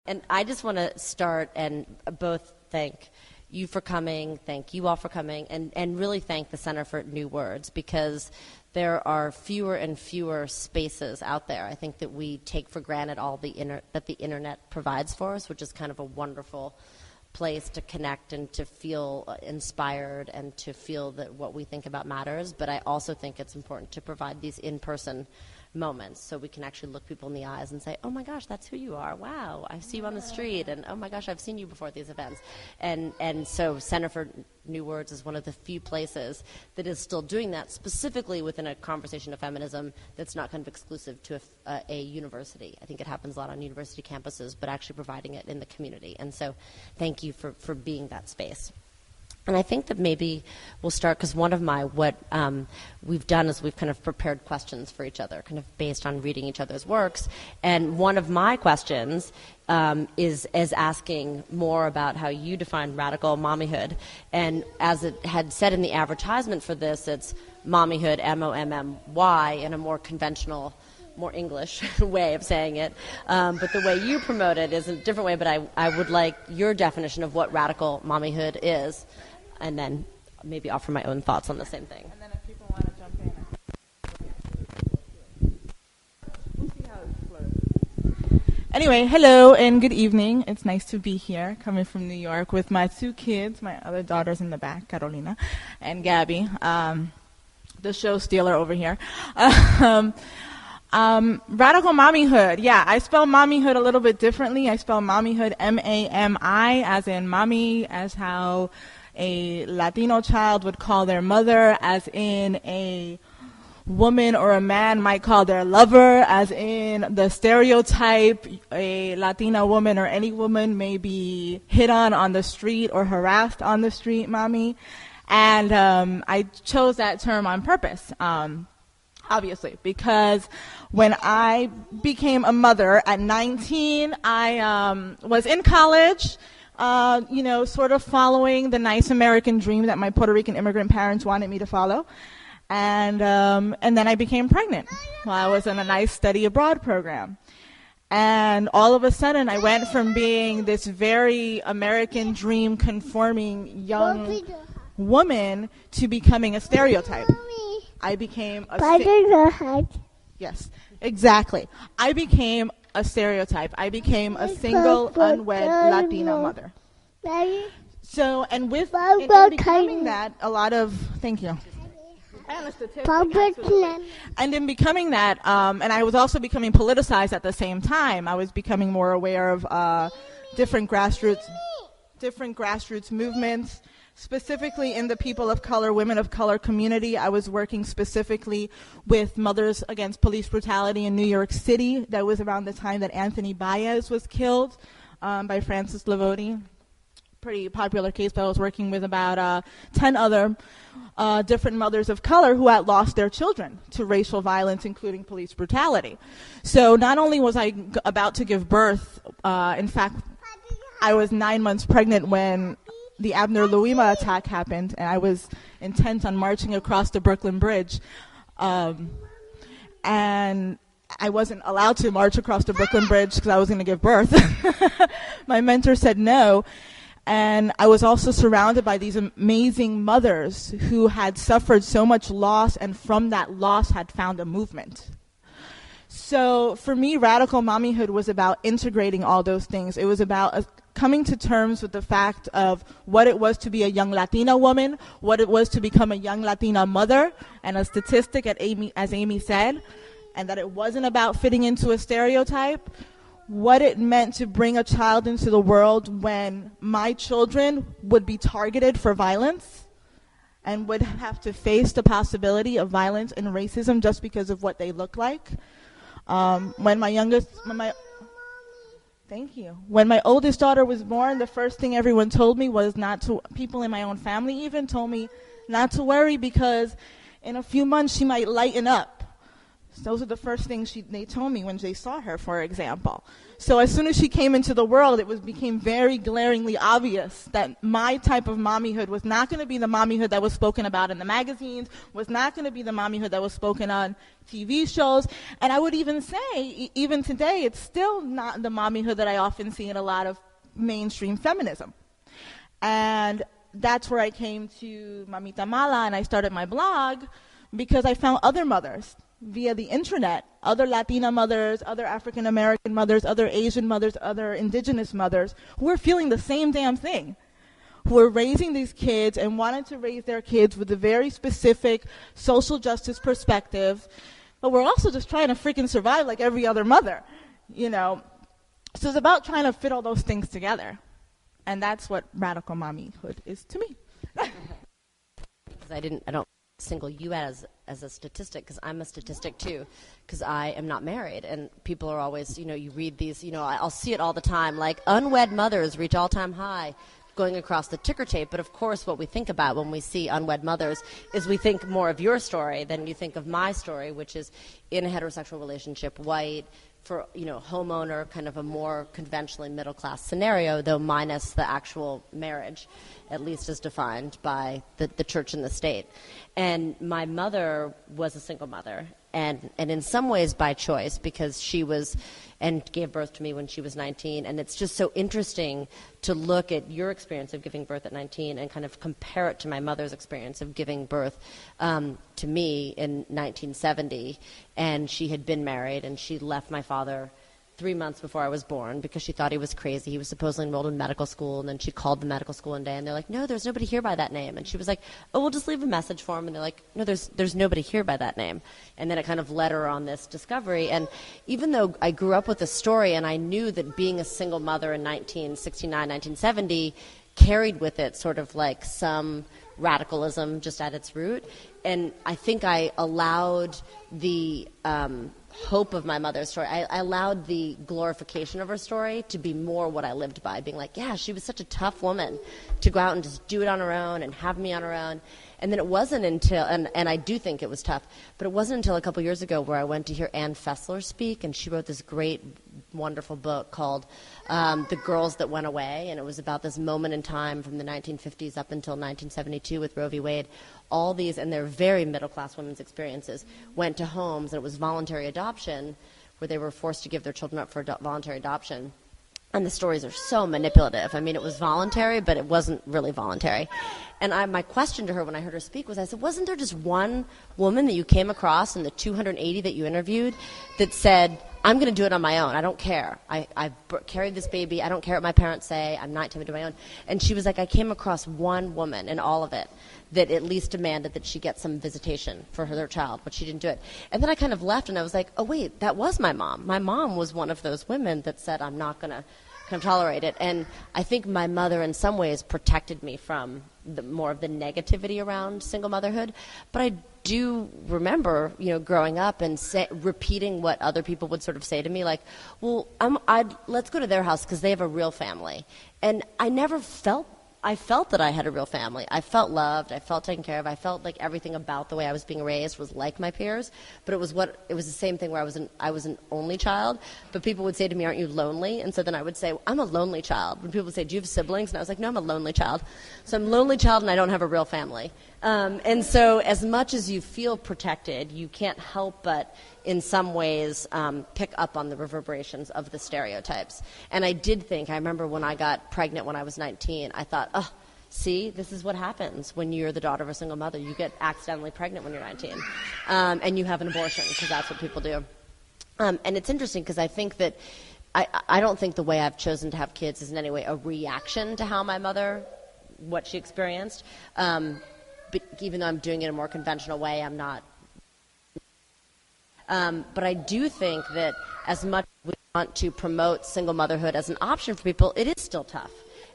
And I just want to start and both thank you for coming, thank you all for coming, and really thank the Center for New Words, because there are fewer and fewer spaces out there. I think that we take for granted all that the internet provides for us, which is kind of a wonderful place to connect and to feel inspired and to feel that what we think about matters. But I also think it's important to provide these in-person moments so we can actually look people in the eyes and say, oh my gosh, that's who you are. Wow, I see you on the street, and oh my gosh, I've seen you before at these events. And so Center for New Words is one of the few places that is still doing that, specifically within a conversation of feminism that's not kind of exclusive to a university. I think it happens a lot on university campuses, but actually providing it in the community. And so thank you for being that space. And I think that maybe we'll start, because what we've done is we've kind of prepared questions for each other, kind of based on reading each other's works. And one of my questions is asking more about how you define radical mommyhood. And as it had said in the advertisement for this, it's mommyhood, M-O-M-M-Y, in a more conventional, more English way of saying it. But the way you promote it is a different way, but I would like your definition of what radical mommyhood is, and then maybe offer my own thoughts on the same thing. And then if people want to jump in, we'll see how it flows. Anyway, hello and good evening. It's nice to be here, coming from New York with my two kids, my other daughters in the back, Carolina and Gabby, the show stealer over here. Radical mommyhood. Yeah, I spell mommyhood a little bit differently. I spell mommyhood M-A-M-I, as in mommy, as how a Latino child would call their mother, as in a woman or a man might call their lover, as in the stereotype a Latina woman or any woman may be hit on the street or harassed on the street, mommy. And I chose that term on purpose. Obviously, because when I became a mother at 19, I was in college, sort of following the nice American dream that my Puerto Rican immigrant parents wanted me to follow. And then I became pregnant while I was in a nice study abroad program. And all of a sudden, I went from being this very American dream conforming young woman to becoming a stereotype. I became yes, exactly. I became a stereotype. I became a single, unwed Latina mother. So, and with in becoming that, a lot of, thank you. And in becoming that, and I was also becoming politicized at the same time. I was becoming more aware of different grassroots movements. Specifically in the people of color, women of color community. I was working specifically with Mothers Against Police Brutality in New York City. That was around the time that Anthony Baez was killed by Francis Lavoti. Pretty popular case, but I was working with about 10 other different mothers of color who had lost their children to racial violence, including police brutality. So not only was I about to give birth, in fact, I was 9 months pregnant when the Abner Louima attack happened, and I was intent on marching across the Brooklyn Bridge. And I wasn't allowed to march across the Brooklyn Bridge because I was going to give birth. My mentor said no. And I was also surrounded by these amazing mothers who had suffered so much loss, and from that loss had found a movement. So for me, radical mommyhood was about integrating all those things. It was about coming to terms with the fact of what it was to be a young Latina woman, what it was to become a young Latina mother, and a statistic, as Amy said, and that it wasn't about fitting into a stereotype, what it meant to bring a child into the world when my children would be targeted for violence and would have to face the possibility of violence and racism just because of what they look like. When my oldest daughter was born, the first thing everyone told me was people in my own family even told me not to worry because in a few months she might lighten up. Those are the first things they told me when they saw her, for example. So as soon as she came into the world, became very glaringly obvious that my type of mommyhood was not going to be the mommyhood that was spoken about in the magazines, was not going to be the mommyhood that was spoken on TV shows. And I would even say, even today, it's still not the mommyhood that I often see in a lot of mainstream feminism. And that's where I came to Mamita Mala, and I started my blog because I found other mothers via the internet, other Latina mothers, other African American mothers, other Asian mothers, other indigenous mothers, who are feeling the same damn thing, who are raising these kids and wanted to raise their kids with a very specific social justice perspective, but we're also just trying to freaking survive like every other mother, you know. So it's about trying to fit all those things together, and that's what radical mommyhood is to me. I don't single you as a statistic, because I'm a statistic too, because I am not married, and people are always, you read these, I'll see it all the time, like unwed mothers reach all-time high going across the ticker tape. But of course what we think about when we see unwed mothers is we think more of your story than you think of my story, which is in a heterosexual relationship, white, for homeowner, kind of a more conventionally middle class scenario, though minus the actual marriage, at least as defined by the church and the state. And my mother was a single mother, and in some ways by choice, because she was, and gave birth to me when she was 19. And it's just so interesting to look at your experience of giving birth at 19 and kind of compare it to my mother's experience of giving birth to me in 1970. And she had been married, and she left my father 3 months before I was born because she thought he was crazy. He was supposedly enrolled in medical school, and then she called the medical school one day, and they're like, no, there's nobody here by that name. And she was like, oh, we'll just leave a message for him. And they're like, no, there's nobody here by that name. And then it kind of led her on this discovery. And even though I grew up with this story, and I knew that being a single mother in 1969, 1970 carried with it sort of like some radicalism just at its root. And I think I allowed the hope of my mother's story. I allowed the glorification of her story to be more what I lived by, being like, yeah, she was such a tough woman to go out and just do it on her own and have me on her own. And then it wasn't until, and I do think it was tough, but it wasn't until a couple years ago where I went to hear Ann Fessler speak, and she wrote this great, wonderful book called The Girls That Went Away, and it was about this moment in time from the 1950s up until 1972 with Roe v. Wade. All these, and they're very middle-class women's experiences, went to homes, and it was voluntary adoption, where they were forced to give their children up for voluntary adoption. And the stories are so manipulative. I mean, it was voluntary, but it wasn't really voluntary. And my question to her when I heard her speak was, I said, wasn't there just one woman that you came across in the 280 that you interviewed that said, I'm going to do it on my own. I don't care. I carried this baby. I don't care what my parents say. I'm 19, I'm doing my own. And she was like, I came across one woman in all of it that at least demanded that she get some visitation for her child, but she didn't do it. And then I kind of left, and I was like, oh, wait, that was my mom. My mom was one of those women that said, I'm not going to tolerate it. And I think my mother in some ways protected me from more of the negativity around single motherhood. But I do remember, growing up and repeating what other people would sort of say to me, like, well, let's go to their house because they have a real family. And I felt that I had a real family. I felt loved. I felt taken care of. I felt like everything about the way I was being raised was like my peers. But it was the same thing where I was an only child. But people would say to me, "Aren't you lonely?" And so then I would say, "I'm a lonely child." When people would say, "Do you have siblings?" And I was like, "No, I'm a lonely child." So I'm a lonely child, and I don't have a real family. And so as much as you feel protected, you can't help but in some ways pick up on the reverberations of the stereotypes. And I remember when I got pregnant when I was 19, I thought, oh, see, this is what happens when you're the daughter of a single mother. You get accidentally pregnant when you're 19, and you have an abortion, because that's what people do. And it's interesting because I think that I don't think the way I've chosen to have kids is in any way a reaction to how my mother, what she experienced. But even though I'm doing it in a more conventional way, I'm not. But I do think that as much as we want to promote single motherhood as an option for people, it is still tough.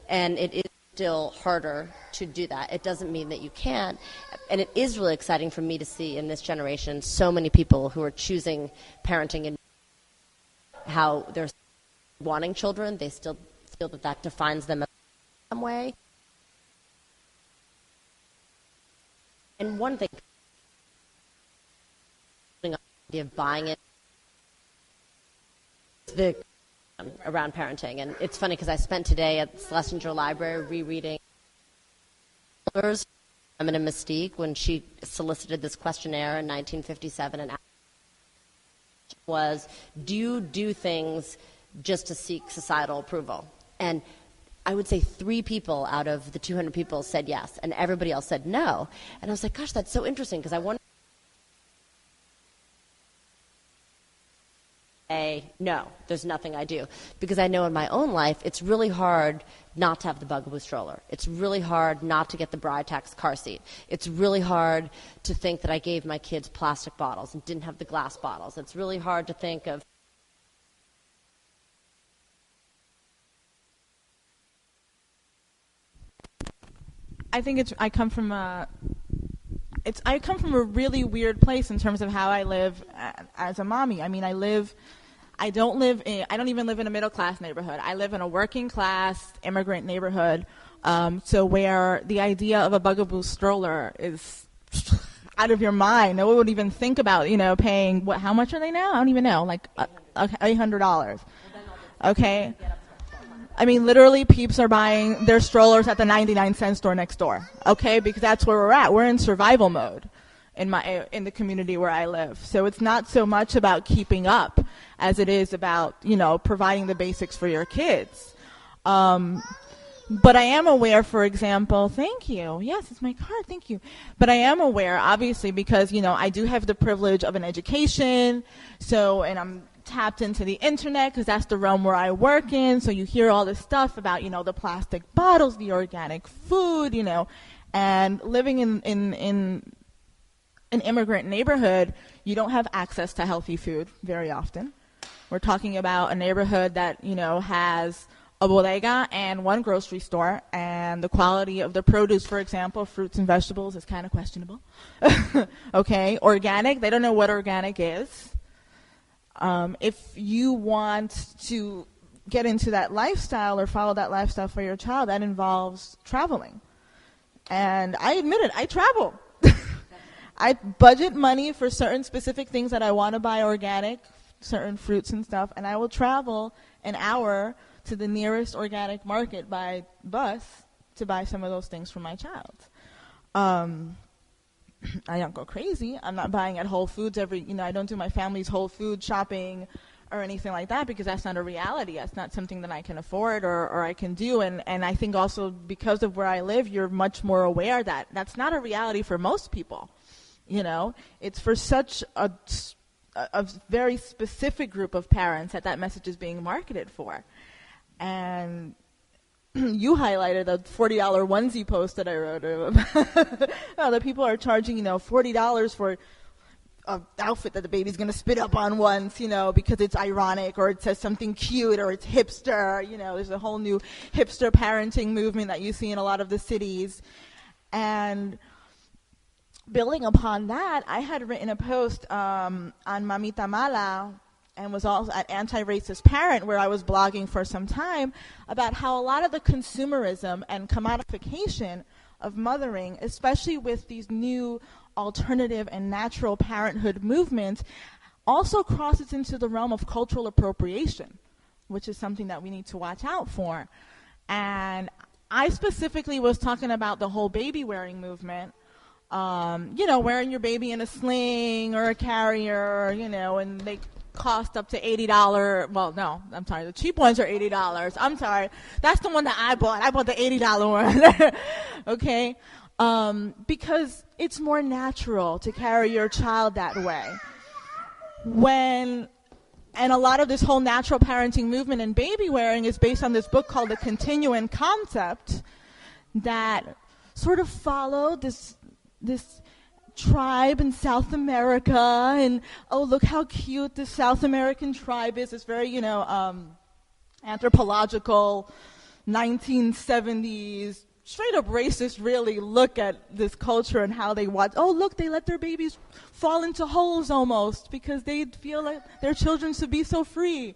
And it is still harder to do that. It doesn't mean that you can't. And it is really exciting for me to see in this generation so many people who are choosing parenting and how they're wanting children. They still feel that defines them in some way. And one thing of buying it, the around parenting. And it's funny because I spent today at Schlesinger Library rereading Feminine Mystique when she solicited this questionnaire in 1957 and was, do you do things just to seek societal approval? And I would say 3 people out of the 200 people said yes, and everybody else said no. And I was like, gosh, that's so interesting, because I wonder, no, there's nothing I do. Because I know in my own life, it's really hard not to have the bugaboo stroller. It's really hard not to get the Britax car seat. It's really hard to think that I gave my kids plastic bottles and didn't have the glass bottles. It's really hard to think of I think I come from a really weird place in terms of how I live as a mommy. I mean, I don't even live in a middle class neighborhood. I live in a working class immigrant neighborhood. So where the idea of a bugaboo stroller is out of your mind. No one would even think about, paying how much are they now? I don't even know, like $800. Okay. I mean, literally, peeps are buying their strollers at the 99-cent store next door, okay? Because that's where we're at. We're in survival mode in the community where I live. So it's not so much about keeping up as it is about, providing the basics for your kids. But I am aware, for example, thank you. Yes, it's my card, thank you. But I am aware, obviously, because, I do have the privilege of an education, and I'm tapped into the internet because that's the realm where I work in. So you hear all this stuff about, the plastic bottles, the organic food, and living in an immigrant neighborhood, you don't have access to healthy food very often. We're talking about a neighborhood that, has a bodega and one grocery store, and the quality of the produce, for example, fruits and vegetables, is kind of questionable. Okay, organic, they don't know what organic is. If you want to get into that lifestyle or follow that lifestyle for your child, that involves traveling. And I admit it, I travel. I budget money for certain specific things that I want to buy organic, certain fruits and stuff, and I will travel an hour to the nearest organic market by bus to buy some of those things for my child. I don't go crazy. I'm not buying at Whole Foods I don't do my family's Whole Food shopping or anything like that, because that's not a reality. That's not something that I can afford or I can do. And I think also because of where I live, you're much more aware that that's not a reality for most people. It's for such a very specific group of parents that message is being marketed for. And you highlighted a $40 onesie post that I wrote. That people are charging, $40 for an outfit that the baby's going to spit up on once, because it's ironic or it says something cute or it's hipster. There's a whole new hipster parenting movement that you see in a lot of the cities. And building upon that, I had written a post on Mamita Mala, and was also at Anti-Racist Parent, where I was blogging for some time, about how a lot of the consumerism and commodification of mothering, especially with these new alternative and natural parenthood movements, also crosses into the realm of cultural appropriation, which is something that we need to watch out for. And I specifically was talking about the whole baby wearing movement, wearing your baby in a sling or a carrier, and they cost up to $80. Well, no, I'm sorry. The cheap ones are $80. I'm sorry. That's the one that I bought. I bought the $80 one. Okay? Because it's more natural to carry your child that way. And a lot of this whole natural parenting movement and baby wearing is based on this book called The Continuum Concept that sort of followed this tribe in South America, and look how cute this South American tribe is. It's very anthropological 1970s straight up racist really look at this culture and how they watch. Look, they let their babies fall into holes almost because they feel like their children should be so free,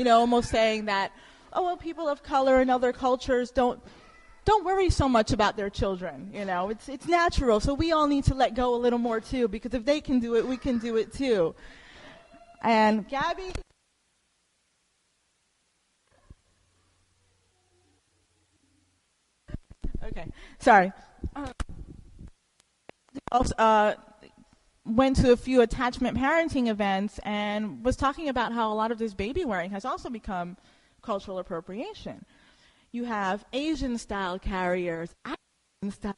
almost saying that people of color and other cultures don't worry so much about their children. It's natural. So we all need to let go a little more too, because if they can do it, we can do it too. And Gabby? Okay, sorry. Went to a few attachment parenting events and was talking about how a lot of this baby wearing has also become cultural appropriation. You have Asian-style carriers, African-style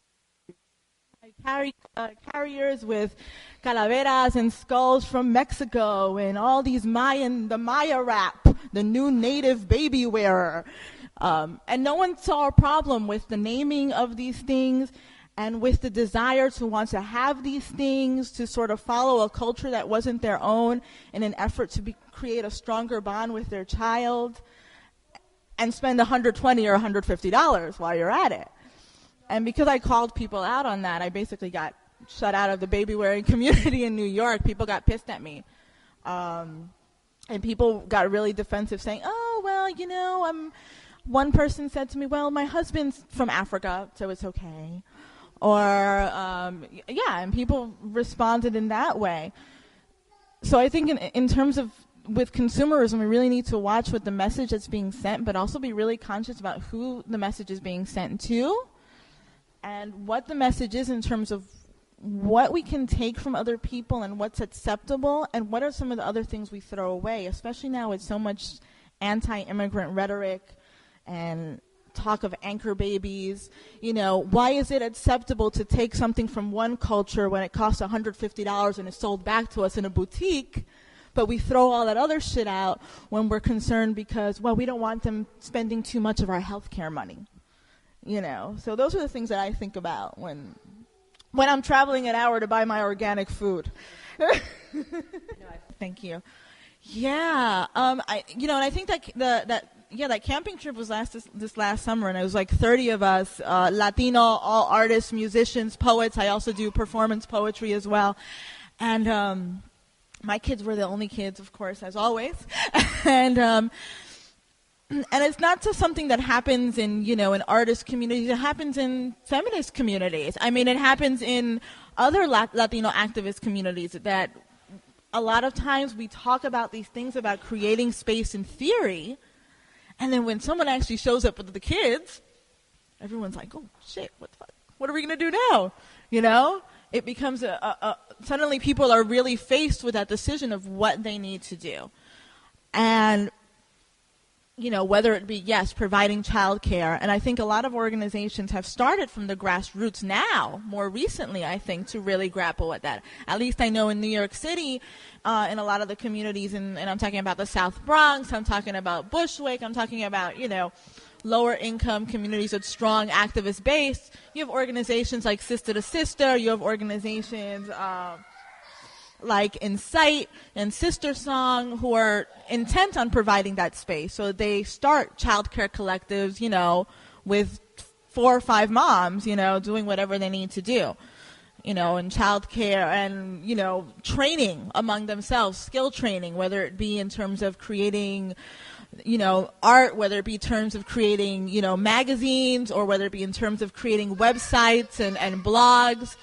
carriers with calaveras and skulls from Mexico, and all these the Maya wrap, the new native baby wearer. And no one saw a problem with the naming of these things and with the desire to want to have these things, to sort of follow a culture that wasn't their own in an effort to create a stronger bond with their child, and spend $120 or $150 while you're at it. And because I called people out on that, I basically got shut out of the baby-wearing community in New York. People got pissed at me. And people got really defensive, saying, oh, well, you know, one person said to me, well, my husband's from Africa, so it's okay. Or, and people responded in that way. So I think in terms of with consumerism, we really need to watch what the message that's being sent, but also be really conscious about who the message is being sent to and what the message is in terms of what we can take from other people and what's acceptable and what are some of the other things we throw away, especially now with so much anti-immigrant rhetoric and talk of anchor babies. You know, why is it acceptable to take something from one culture when it costs $150 and is sold back to us in a boutique, but we throw all that other shit out when we're concerned because, well, we don't want them spending too much of our healthcare money. You know, so those are the thand I think about when I'm traveling an hour to buy my organic food. Thank you. Yeah, and I think that that camping trip was this last summer, and it was like 30 of us, Latino, all artists, musicians, poets. I also do performance poetry as well, and my kids were the only kids, of course, as always, and it's not just something that happens in artist communities. It happens in feminist communities. I mean, it happens in other Latino activist communities that a lot of times we talk about these things about creating space in theory, and then when someone actually shows up with the kids, everyone's like, oh, shit, what the fuck? What are we going to do now? You know? It becomes suddenly people are really faced with that decision of what they need to do. And whether it be, yes, providing childcare. And I think a lot of organizations have started from the grassroots now, more recently, I think, to really grapple with that. At least I know in New York City, in a lot of the communities, and I'm talking about the South Bronx, I'm talking about Bushwick, I'm talking about, lower income communities with strong activist base. You have organizations like Sister to Sister, you have organizations like Insight and Sister Song, who are intent on providing that space. So they start childcare collectives, with 4 or 5 moms, doing whatever they need to do, and childcare and, training among themselves, skill training, whether it be in terms of creating, art, whether it be in terms of creating, magazines, or whether it be in terms of creating websites and blogs.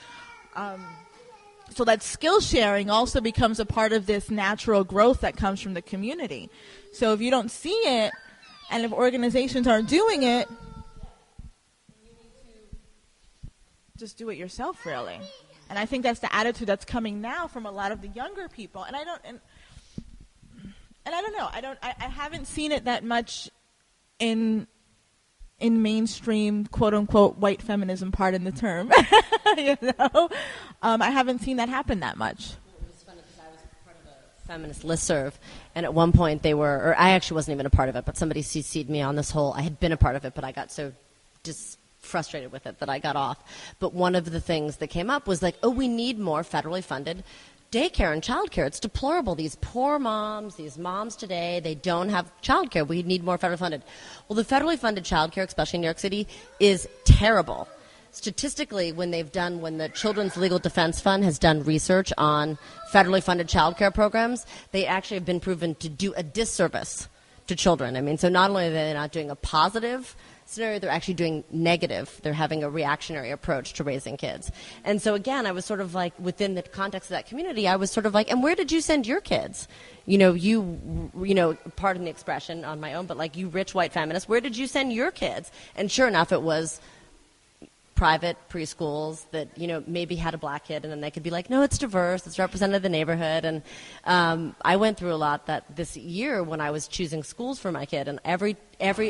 So that skill sharing also becomes a part of this natural growth that comes from the community. So if you don't see it, and if organizations aren't doing it, you need to just do it yourself, really. And I think that's the attitude that's coming now from a lot of the younger people. And I don't know. I haven't seen it that much in mainstream, quote unquote, white feminism, pardon the term. I haven't seen that happen that much. It was funny because I was part of a feminist listserv, and at one point or I actually wasn't even a part of it, but somebody CC'd me on this whole, I had been a part of it, but I got so just frustrated with it that I got off. But one of the things that came up was like, oh, we need more federally funded daycare and childcare. It's deplorable. These poor moms, these moms today, they don't have childcare. We need more federally funded. Well, the federally funded childcare, especially in New York City, is terrible. Statistically, when the Children's Legal Defense Fund has done research on federally funded childcare programs, they actually have been proven to do a disservice to children. I mean, so not only are they not doing a positive scenario, they're actually doing negative. They're having a reactionary approach to raising kids. And so again, I was sort of like, within the context of that community, I was sort of like, and where did you send your kids? You know, pardon the expression on my own, but like, you rich white feminists, where did you send your kids? And sure enough, it was private preschools that, you know, maybe had a black kid, and then they could be like, no, it's diverse, it's representative of the neighborhood. And I went through a lot that this year when I was choosing schools for my kid, and every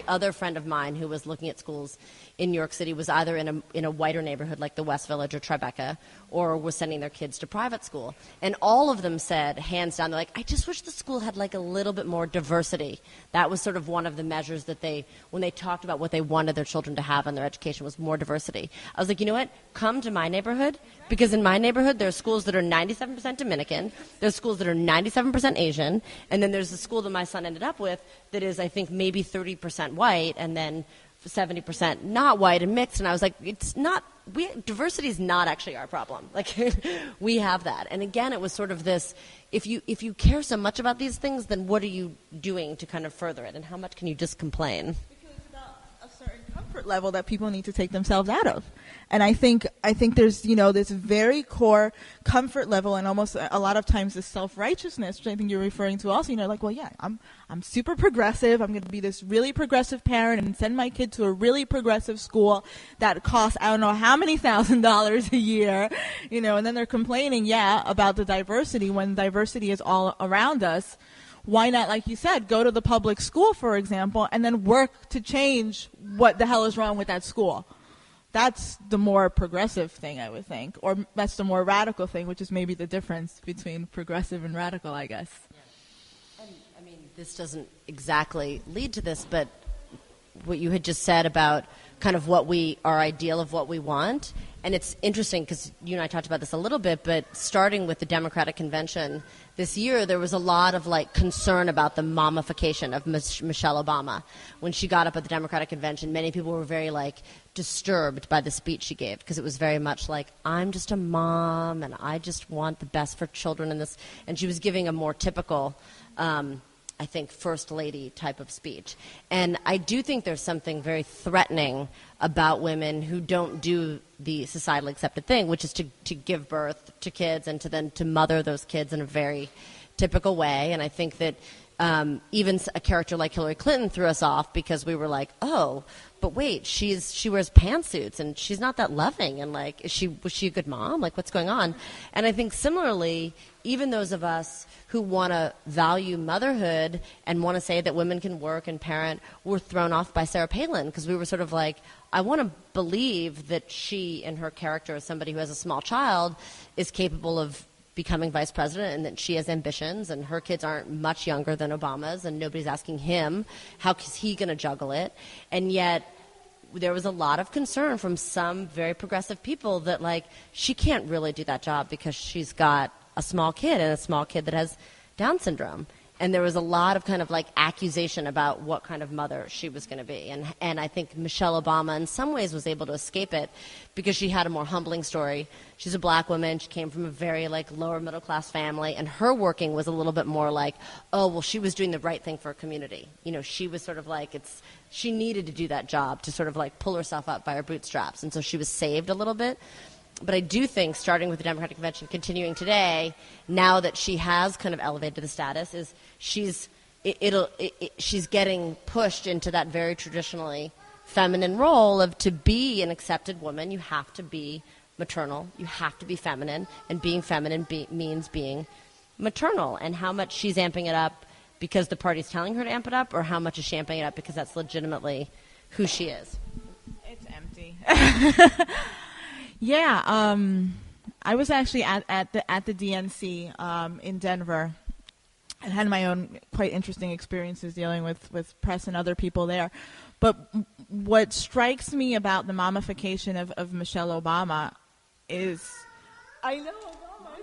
other friend of mine who was looking at schools in New York City was either in a whiter neighborhood like the West Village or Tribeca, or was sending their kids to private school. And all of them said, hands down, they're like, I just wish the school had like a little bit more diversity. That was sort of one of the measures that when they talked about what they wanted their children to have in their education, was more diversity. I was like, you know what? Come to my neighborhood, because in my neighborhood there are schools that are 97% Dominican, there's schools that are 97% Asian, and then there's a school that my son ended up with that is, I think, maybe 30% white, and then 70% not white and mixed. And I was like, diversity is not actually our problem. Like, we have that. And again, it was sort of this, if you care so much about these things, then what are you doing to kind of further it? And how much can you just complain? Because it's about a certain comfort level that people need to take themselves out of. And I think there's, you know, this very core comfort level, and almost a lot of times this self-righteousness, which I think you're referring to also, you know, like, well, yeah, I'm super progressive. I'm going to be this really progressive parent and send my kid to a really progressive school that costs, I don't know how many $1,000s a year, you know, and then they're complaining, about the diversity when diversity is all around us. Why not, like you said, go to the public school, for example, and then work to change what the hell is wrong with that school? That's the more progressive thing, I would think. Or that's the more radical thing, which is maybe the difference between progressive and radical, I guess. Yeah. And, I mean, this doesn't exactly lead to this, but what you had just said about kind of our ideal of what we want. And it's interesting because you and I talked about this a little bit, but starting with the Democratic Convention this year, there was a lot of like concern about the mummification of Michelle Obama. When she got up at the Democratic Convention, many people were very like disturbed by the speech she gave, because it was very much like, I'm just a mom and I just want the best for children in this. And she was giving a more typical I think, first lady type of speech. And I do think there's something very threatening about women who don't do the societally accepted thing, which is to give birth to kids and to mother those kids in a very typical way. And I think that even a character like Hillary Clinton threw us off because we were like, oh, but wait, she wears pantsuits and she's not that loving, and like, was she a good mom? Like, what's going on? And I think similarly, even those of us who want to value motherhood and want to say that women can work and parent were thrown off by Sarah Palin, because we were sort of like, I want to believe that she, in her character as somebody who has a small child, is capable of becoming vice president, and that she has ambitions, and her kids aren't much younger than Obama's, and nobody's asking him how is he going to juggle it. And yet there was a lot of concern from some very progressive people that like, she can't really do that job because she's got a small kid, and a small kid that has Down syndrome. And there was a lot of kind of like accusation about what kind of mother she was going to be. And I think Michelle Obama in some ways was able to escape it because she had a more humbling story. She's a black woman. She came from a very like lower middle class family, and her working was a little bit more like, oh, well, she was doing the right thing for a community. You know, she was sort of like, she needed to do that job to sort of like pull herself up by her bootstraps. And so she was saved a little bit. But I do think, starting with the Democratic Convention, continuing today, now that she has kind of elevated to the status, is she's getting pushed into that very traditionally feminine role of, to be an accepted woman, you have to be maternal, you have to be feminine, and being feminine means being maternal. And how much she's amping it up because the party's telling her to amp it up, or how much is she amping it up because that's legitimately who she is? It's empty. Yeah, I was actually at the DNC in Denver, and had my own quite interesting experiences dealing with press and other people there. But what strikes me about the mummification of Michelle Obama is, I know Obama, I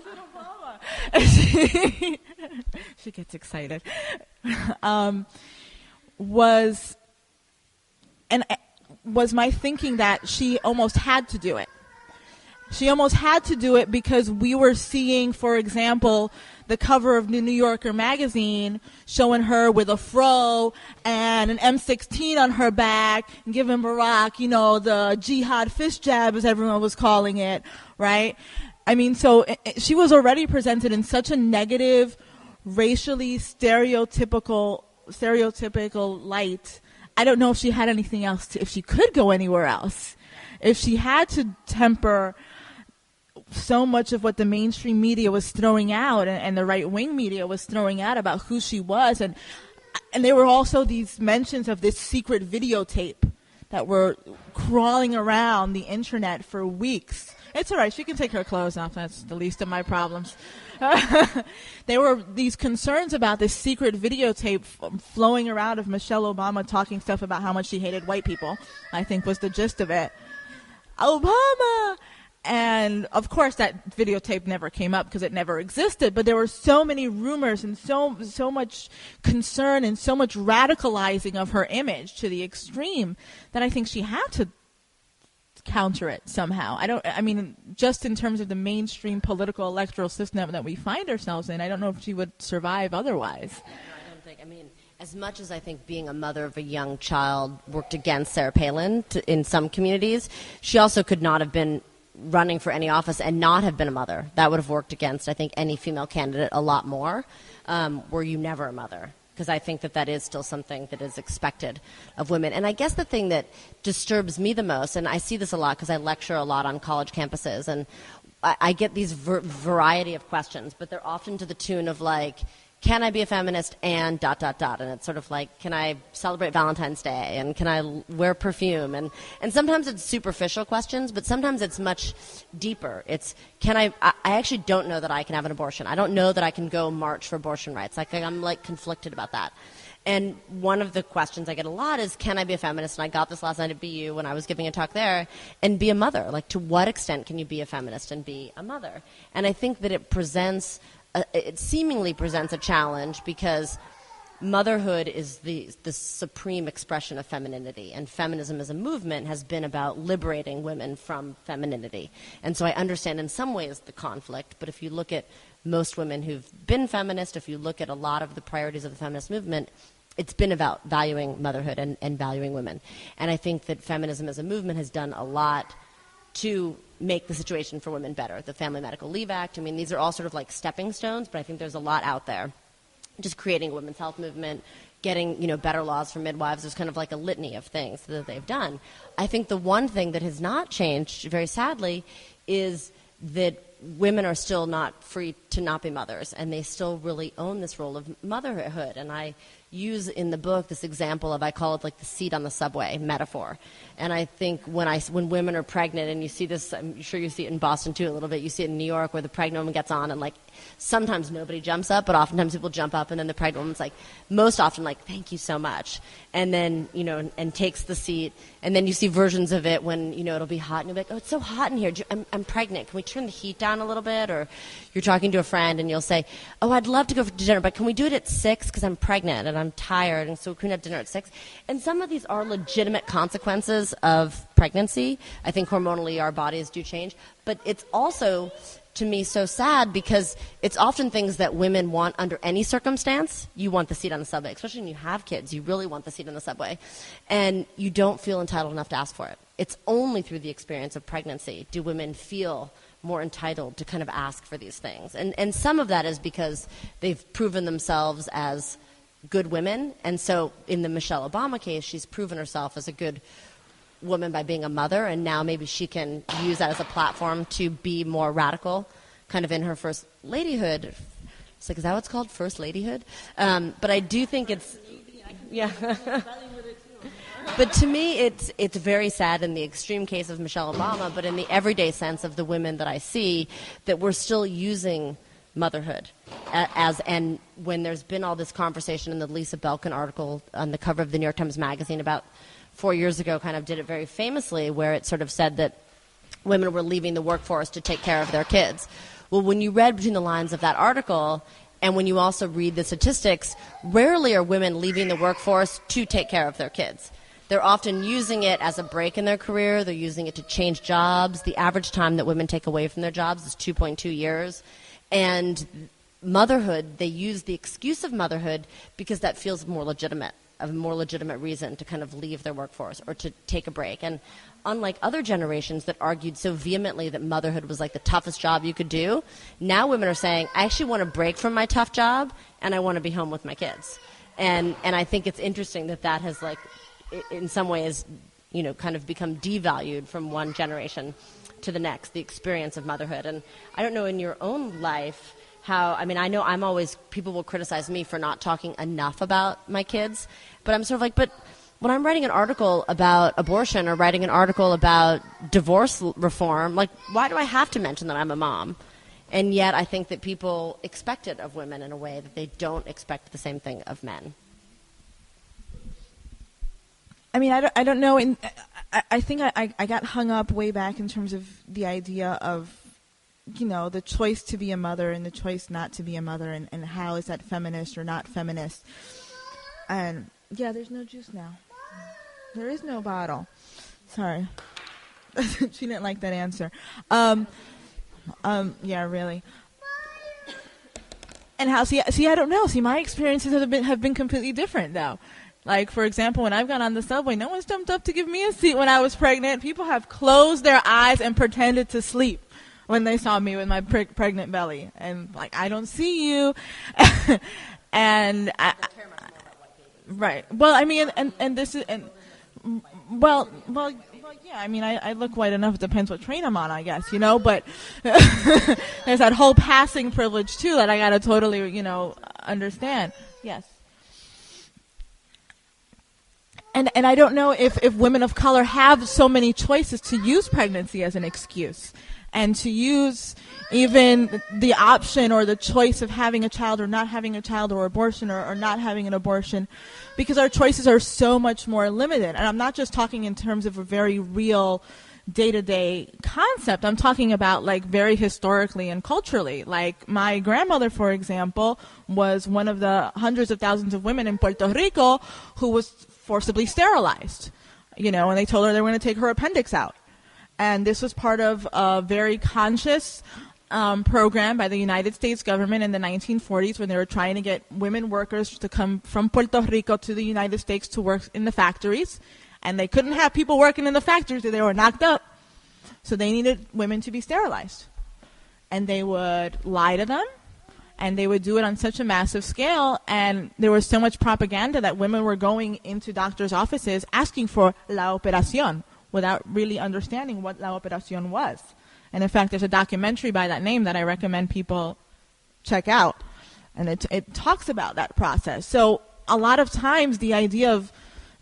said Obama. She gets excited. Was my thinking that she almost had to do it. She almost had to do it because we were seeing, for example, the cover of the New Yorker magazine showing her with a fro and an M16 on her back and giving Barack, the jihad fist jab, as everyone was calling it, right? I mean, so she was already presented in such a negative, racially stereotypical light. I don't know if she had anything else if she could go anywhere else. If she had to temper so much of what the mainstream media was throwing out and the right-wing media was throwing out about who she was. And there were also these mentions of this secret videotape that were crawling around the internet for weeks. It's all right. She can take her clothes off. That's the least of my problems. There were these concerns about this secret videotape flowing around of Michelle Obama talking stuff about how much she hated white people, I think was the gist of it. Obama! And, of course, that videotape never came up because it never existed. But there were so many rumors and so much concern and so much radicalizing of her image to the extreme that I think she had to counter it somehow. Just in terms of the mainstream political electoral system that we find ourselves in, I don't know if she would survive otherwise. No, I don't think. As much as I think being a mother of a young child worked against Sarah Palin in some communities, she also could not have been running for any office and not have been a mother. That would have worked against, I think, any female candidate a lot more. Were you never a mother? Because I think that is still something that is expected of women. And I guess the thing that disturbs me the most, and I see this a lot because I lecture a lot on college campuses, and I get these variety of questions, but they're often to the tune of like, can I be a feminist and ... And it's sort of like, can I celebrate Valentine's Day? And can I wear perfume? And sometimes it's superficial questions, but sometimes it's much deeper. It's, I actually don't know that I can have an abortion. I don't know that I can go march for abortion rights. I'm conflicted about that. And one of the questions I get a lot is, can I be a feminist? And I got this last night at BU when I was giving a talk there, and be a mother. Like, to what extent can you be a feminist and be a mother? And I think that it seemingly presents a challenge because motherhood is the supreme expression of femininity, and feminism as a movement has been about liberating women from femininity. And so I understand in some ways the conflict, but if you look at most women who've been feminist, if you look at a lot of the priorities of the feminist movement, it's been about valuing motherhood and valuing women. And I think that feminism as a movement has done a lot to make the situation for women better. The Family Medical Leave Act, these are all sort of like stepping stones, but I think there's a lot out there. Just creating a women's health movement, getting, better laws for midwives. There's kind of like a litany of things that they've done. I think the one thing that has not changed, very sadly, is that women are still not free to not be mothers, and they still really own this role of motherhood. And I use in the book this example of, I call it like the seat on the subway metaphor. And I think when women are pregnant, and you see this, I'm sure you see it in Boston too a little bit, you see it in New York where the pregnant woman gets on and sometimes nobody jumps up, but oftentimes people jump up, and then the pregnant woman's most often thank you so much. And then, and takes the seat. And then you see versions of it when, it'll be hot and you'll be like, oh, it's so hot in here. I'm pregnant. Can we turn the heat down a little bit? Or you're talking to a friend and you'll say, oh, I'd love to go to dinner, but can we do it at 6 because I'm pregnant and I'm tired, and so can we have dinner at 6? And some of these are legitimate consequences of pregnancy. I think hormonally our bodies do change. But it's also, to me, so sad because it's often things that women want under any circumstance. You want the seat on the subway, especially when you have kids. You really want the seat on the subway. And you don't feel entitled enough to ask for it. It's only through the experience of pregnancy do women feel more entitled to kind of ask for these things. And some of that is because they've proven themselves as good women. And so in the Michelle Obama case, she's proven herself as a good woman by being a mother, and now maybe she can use that as a platform to be more radical kind of in her first ladyhood. It's is that what it's called? First ladyhood? But I do think it's, yeah. But to me, it's very sad in the extreme case of Michelle Obama, but in the everyday sense of the women that I see, that we're still using motherhood and when there's been all this conversation in the Lisa Belkin article on the cover of the New York Times Magazine about 4 years ago, kind of did it very famously, where it sort of said that women were leaving the workforce to take care of their kids. Well, when you read between the lines of that article, and when you also read the statistics, rarely are women leaving the workforce to take care of their kids. They're often using it as a break in their career. They're using it to change jobs. The average time that women take away from their jobs is 2.2 years. And motherhood, they use the excuse of motherhood because that feels more legitimate, a more legitimate reason to kind of leave their workforce or to take a break. And unlike other generations that argued so vehemently that motherhood was like the toughest job you could do, now women are saying, I actually want to break from my tough job and I want to be home with my kids. And I think it's interesting that that has, like, in some ways, you know, kind of become devalued from one generation to the next, the experience of motherhood. And I don't know in your own life how, I mean, I know I'm always, people will criticize me for not talking enough about my kids, but I'm sort of like, but when I'm writing an article about abortion or writing an article about divorce reform, like, why do I have to mention that I'm a mom? And yet I think that people expect it of women in a way that they don't expect the same thing of men. I mean, I don't know. I think I got hung up way back in terms of the idea of, you know, the choice to be a mother and the choice not to be a mother, and how is that feminist or not feminist. And, yeah, there's no juice now. There is no bottle. Sorry. She didn't like that answer. Yeah, really. And how, see, I don't know. See, my experiences have been completely different, though. Like, for example, when I've gone on the subway, no one's jumped up to give me a seat when I was pregnant. People have closed their eyes and pretended to sleep when they saw me with my pregnant belly. And, like, I don't see you. And right. Well, I mean, and this is, and, well, yeah, I mean, I look white enough. It depends what train I'm on, I guess, you know, but there's that whole passing privilege, too, that I got to totally, you know, understand. Yes. And I don't know if women of color have so many choices to use pregnancy as an excuse and to use even the option or the choice of having a child or not having a child, or abortion or not having an abortion, because our choices are so much more limited. And I'm not just talking in terms of a very real day-to-day concept. I'm talking about, like, very historically and culturally. Like, my grandmother, for example, was one of the hundreds of thousands of women in Puerto Rico who was forcibly sterilized, you know, and they told her they were going to take her appendix out. And this was part of a very conscious program by the United States government in the 1940s when they were trying to get women workers to come from Puerto Rico to the United States to work in the factories. And they couldn't have people working in the factories or they were knocked up. So they needed women to be sterilized. And they would lie to them. And they would do it on such a massive scale, and there was so much propaganda that women were going into doctors' offices asking for la operación without really understanding what la operación was. And in fact, there's a documentary by that name that I recommend people check out, and it talks about that process. So a lot of times the idea of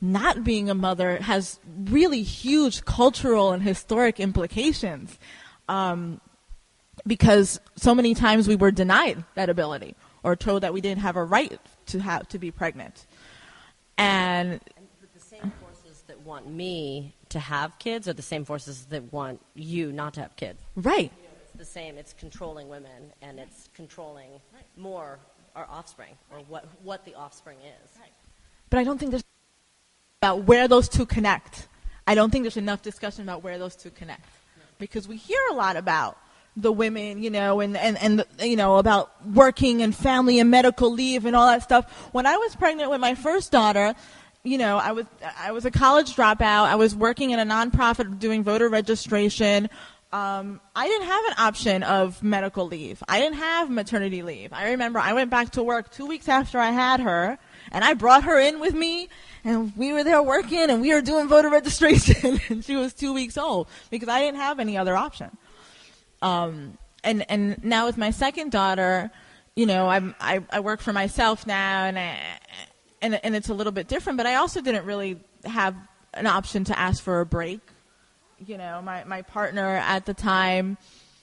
not being a mother has really huge cultural and historic implications. Because so many times we were denied that ability or told that we didn't have a right to be pregnant. And the same forces that want me to have kids are the same forces that want you not to have kids. Right. You know, it's the same. It's controlling women, and it's controlling more our offspring, or what the offspring is. Right. But I don't think there's about where those two connect. I don't think there's enough discussion about where those two connect. No. Because we hear a lot about the women, you know, and you know, about working and family and medical leave and all that stuff. When I was pregnant with my first daughter, you know, I was a college dropout. I was working in a nonprofit doing voter registration. I didn't have an option of medical leave. I didn't have maternity leave. I remember I went back to work 2 weeks after I had her, and I brought her in with me, and we were there working, and we were doing voter registration, and she was 2 weeks old because I didn't have any other option. And now with my second daughter, you know, I work for myself now, and it's a little bit different, but I also didn't really have an option to ask for a break. You know, my partner at the time,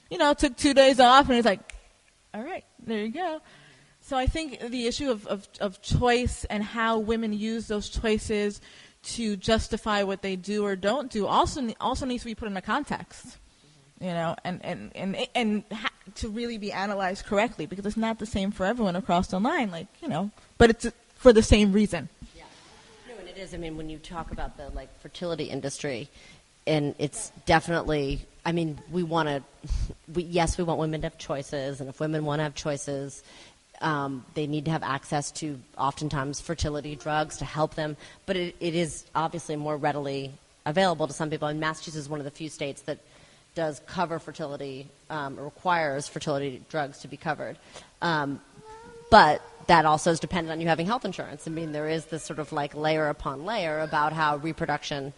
you know, took 2 days off, and he's like, all right, there you go. So I think the issue of choice and how women use those choices to justify what they do or don't do also needs to be put in a context. You know, and to really be analyzed correctly, because it's not the same for everyone across the line, like, you know, but it's for the same reason. Yeah. No, and it is. I mean, when you talk about the fertility industry, and it's definitely, I mean, yes, we want women to have choices, and if women want to have choices, they need to have access to oftentimes fertility drugs to help them, but it is obviously more readily available to some people. And Massachusetts is one of the few states that does cover fertility, or requires fertility drugs to be covered. But that also is dependent on you having health insurance. I mean, there is this sort of layer upon layer about how reproduction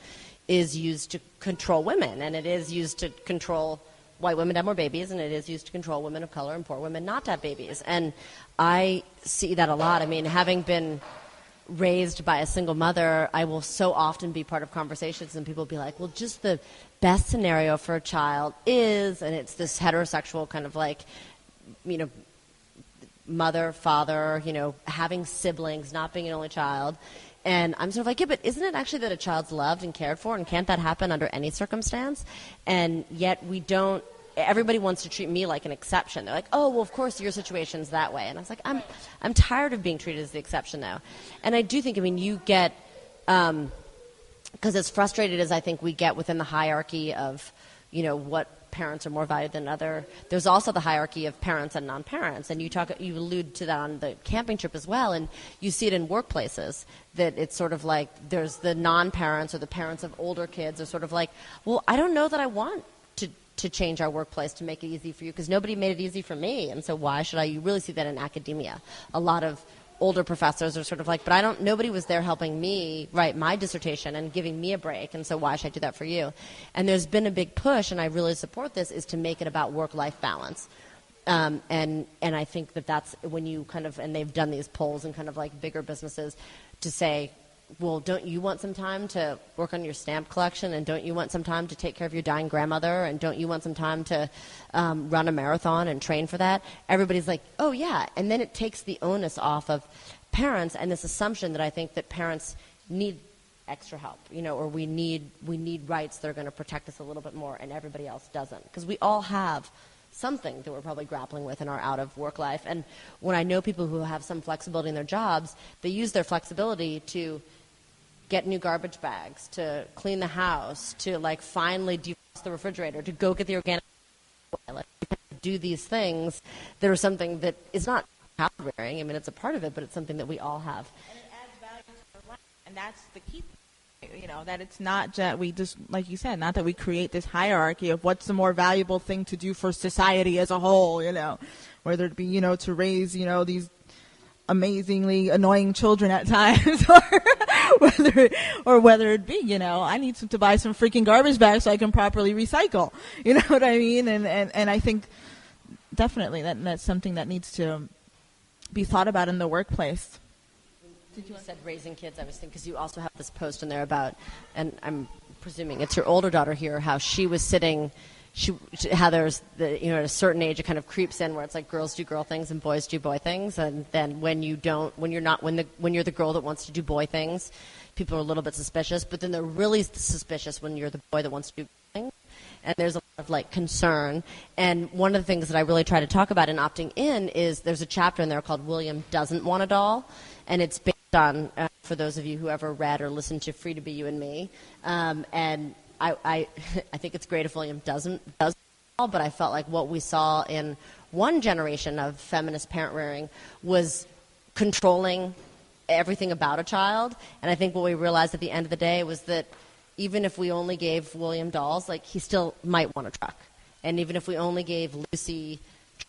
is used to control women, and it is used to control white women to have more babies, and it is used to control women of color and poor women not to have babies. And I see that a lot. I mean, having been raised by a single mother, I will so often be part of conversations, and people will be like, well, just the best scenario for a child is, and it's this heterosexual kind of mother, father, having siblings, not being an only child. And I'm sort of like, yeah, but isn't it actually that a child's loved and cared for, and can't that happen under any circumstance? And yet we don't. Everybody wants to treat me like an exception. They're like, oh, well, of course your situation's that way. And I was like, I'm tired of being treated as the exception now. And I do think, I mean, you get, because as frustrated as I think we get within the hierarchy of, what parents are more valued than other, there's also the hierarchy of parents and non-parents. And you allude to that on the camping trip as well, and you see it in workplaces, that it's sort of like there's the non-parents or the parents of older kids are sort of like, well, I don't know that I want to change our workplace to make it easy for you because nobody made it easy for me, and so why should I? You really see that in academia. A lot of older professors are sort of like, but nobody was there helping me write my dissertation and giving me a break, and so why should I do that for you? And there's been a big push, and I really support this, is to make it about work-life balance. And I think that's when you kind of, and they've done these polls in kind of bigger businesses to say, well, don't you want some time to work on your stamp collection, and don't you want some time to take care of your dying grandmother, and don't you want some time to run a marathon and train for that? Everybody's like, oh, yeah. And then it takes the onus off of parents and this assumption that I think that parents need extra help, or we need rights that are going to protect us a little bit more, and everybody else doesn't. Because we all have something that we're probably grappling with in our out-of-work life. And when I know people who have some flexibility in their jobs, they use their flexibility to get new garbage bags, to clean the house, to finally defrost the refrigerator, to go get the organic, do these things that are something that is not child-rearing. I mean, it's a part of it, but it's something that we all have. And it adds value to our life, and that's the key thing. That it's not just, we just, like you said, not that we create this hierarchy of what's the more valuable thing to do for society as a whole, whether it be, to raise, these amazingly annoying children at times, or whether it be, I need to buy some freaking garbage bags so I can properly recycle. You know what I mean? And I think definitely that's something that needs to be thought about in the workplace. Did you said raising kids, I was thinking, because you also have this post in there about, and I'm presuming it's your older daughter here, how she was sitting, how there's at a certain age it kind of creeps in where it's like girls do girl things and boys do boy things, and then when you're the girl that wants to do boy things, people are a little bit suspicious, but then they're really suspicious when you're the boy that wants to do things. And there's a lot of concern. And one of the things that I really try to talk about in opting in is there's a chapter in there called William Doesn't Want a Doll, and it's based on, for those of you who ever read or listened to Free to Be You and Me, and I think it's great if William doesn't, but I felt like what we saw in one generation of feminist parent rearing was controlling everything about a child. And I think what we realized at the end of the day was that even if we only gave William dolls, he still might want a truck. And even if we only gave Lucy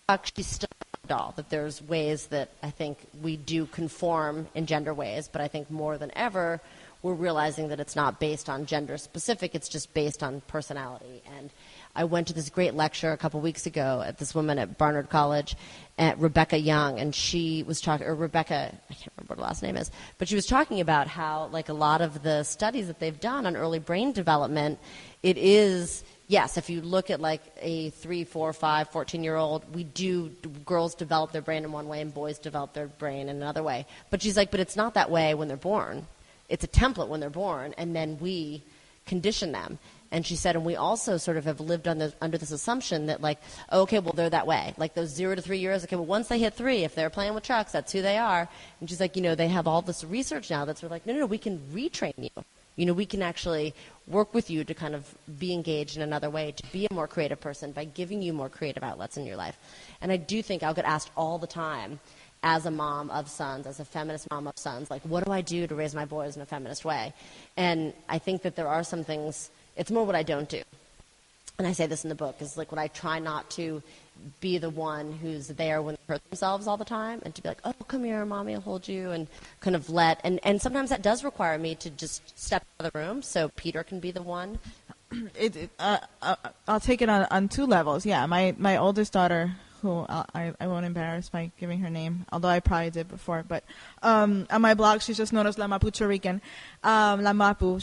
truck, she's still a doll. That there's ways that I think we do conform in gender ways, but I think more than ever we're realizing that it's not based on gender specific, it's just based on personality. And I went to this great lecture a couple weeks ago at this woman at Barnard College, at Rebecca Young, and she was talking, or Rebecca, I can't remember what her last name is, but she was talking about how, a lot of the studies that they've done on early brain development, it is, yes, if you look at a 3, 4, 5, 14-year-old, girls develop their brain in one way and boys develop their brain in another way. But she's like, but it's not that way when they're born. It's a template when they're born, and then we condition them. And she said, and we also sort of have lived under this assumption that, like, oh, okay, well, they're that way. Like those 0 to 3 years, okay, well, once they hit 3, if they're playing with trucks, that's who they are. And she's like, they have all this research now that's sort of like, no, we can retrain you. We can actually work with you to kind of be engaged in another way, to be a more creative person by giving you more creative outlets in your life. And I do think I'll get asked all the time, as a mom of sons, as a feminist mom of sons, like, what do I do to raise my boys in a feminist way? And I think that there are some things, it's more what I don't do. And I say this in the book, is like when I try not to be the one who's there when they hurt themselves all the time, and to be like, oh, come here, mommy, I'll hold you, and kind of and sometimes that does require me to just step out of the room so Peter can be the one. I'll take it on 2 levels. Yeah, my oldest daughter, who I won't embarrass by giving her name, although I probably did before, but on my blog she's just known as La Mapuchorican. La Mapu,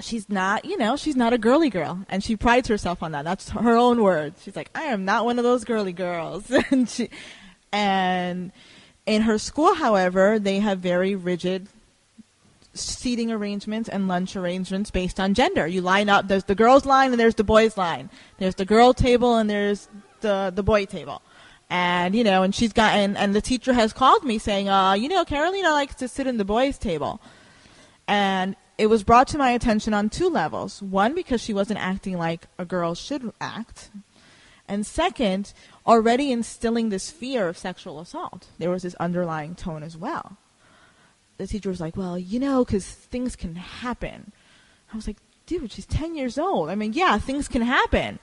she's not a girly girl, and she prides herself on that. That's her own words. She's like, I am not one of those girly girls. and in her school, however, they have very rigid seating arrangements and lunch arrangements based on gender. You line up, there's the girls' line and there's the boys' line. There's the girl table and there's the boy table. And, and she's and the teacher has called me saying, Carolina likes to sit in the boys' table. And it was brought to my attention on 2 levels. One, because she wasn't acting like a girl should act. And second, already instilling this fear of sexual assault. There was this underlying tone as well. The teacher was like, well, because things can happen. I was like, dude, she's 10 years old. I mean, yeah, things can happen.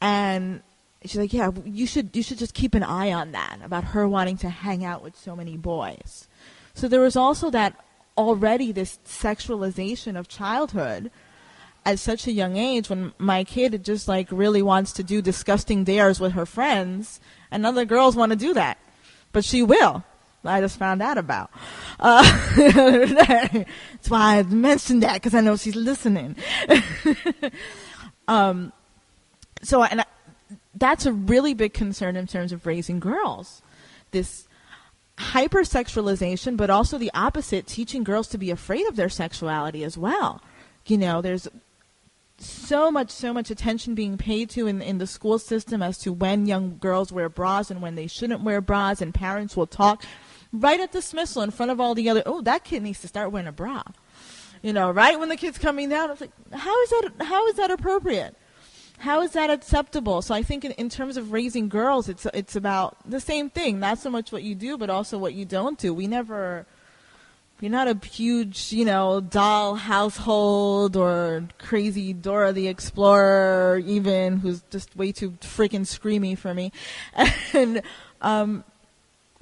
And she's like, yeah, you should just keep an eye on that, about her wanting to hang out with so many boys. So there was also that already this sexualization of childhood at such a young age, when my kid just like really wants to do disgusting dares with her friends, and other girls want to do that. But she will. I just found out about. That's why I mentioned that, because I know she's listening. That's a really big concern in terms of raising girls. This hypersexualization, but also the opposite, teaching girls to be afraid of their sexuality as well. There's so much attention being paid to in the school system as to when young girls wear bras and when they shouldn't wear bras, and parents will talk right at dismissal in front of all the other, oh, that kid needs to start wearing a bra. Right when the kid's coming down, it's like, how is that appropriate? How is that acceptable? So I think in terms of raising girls, it's about the same thing, not so much what you do, but also what you don't do. We're not a huge, doll household or crazy Dora the Explorer, even, who's just way too freaking screamy for me. And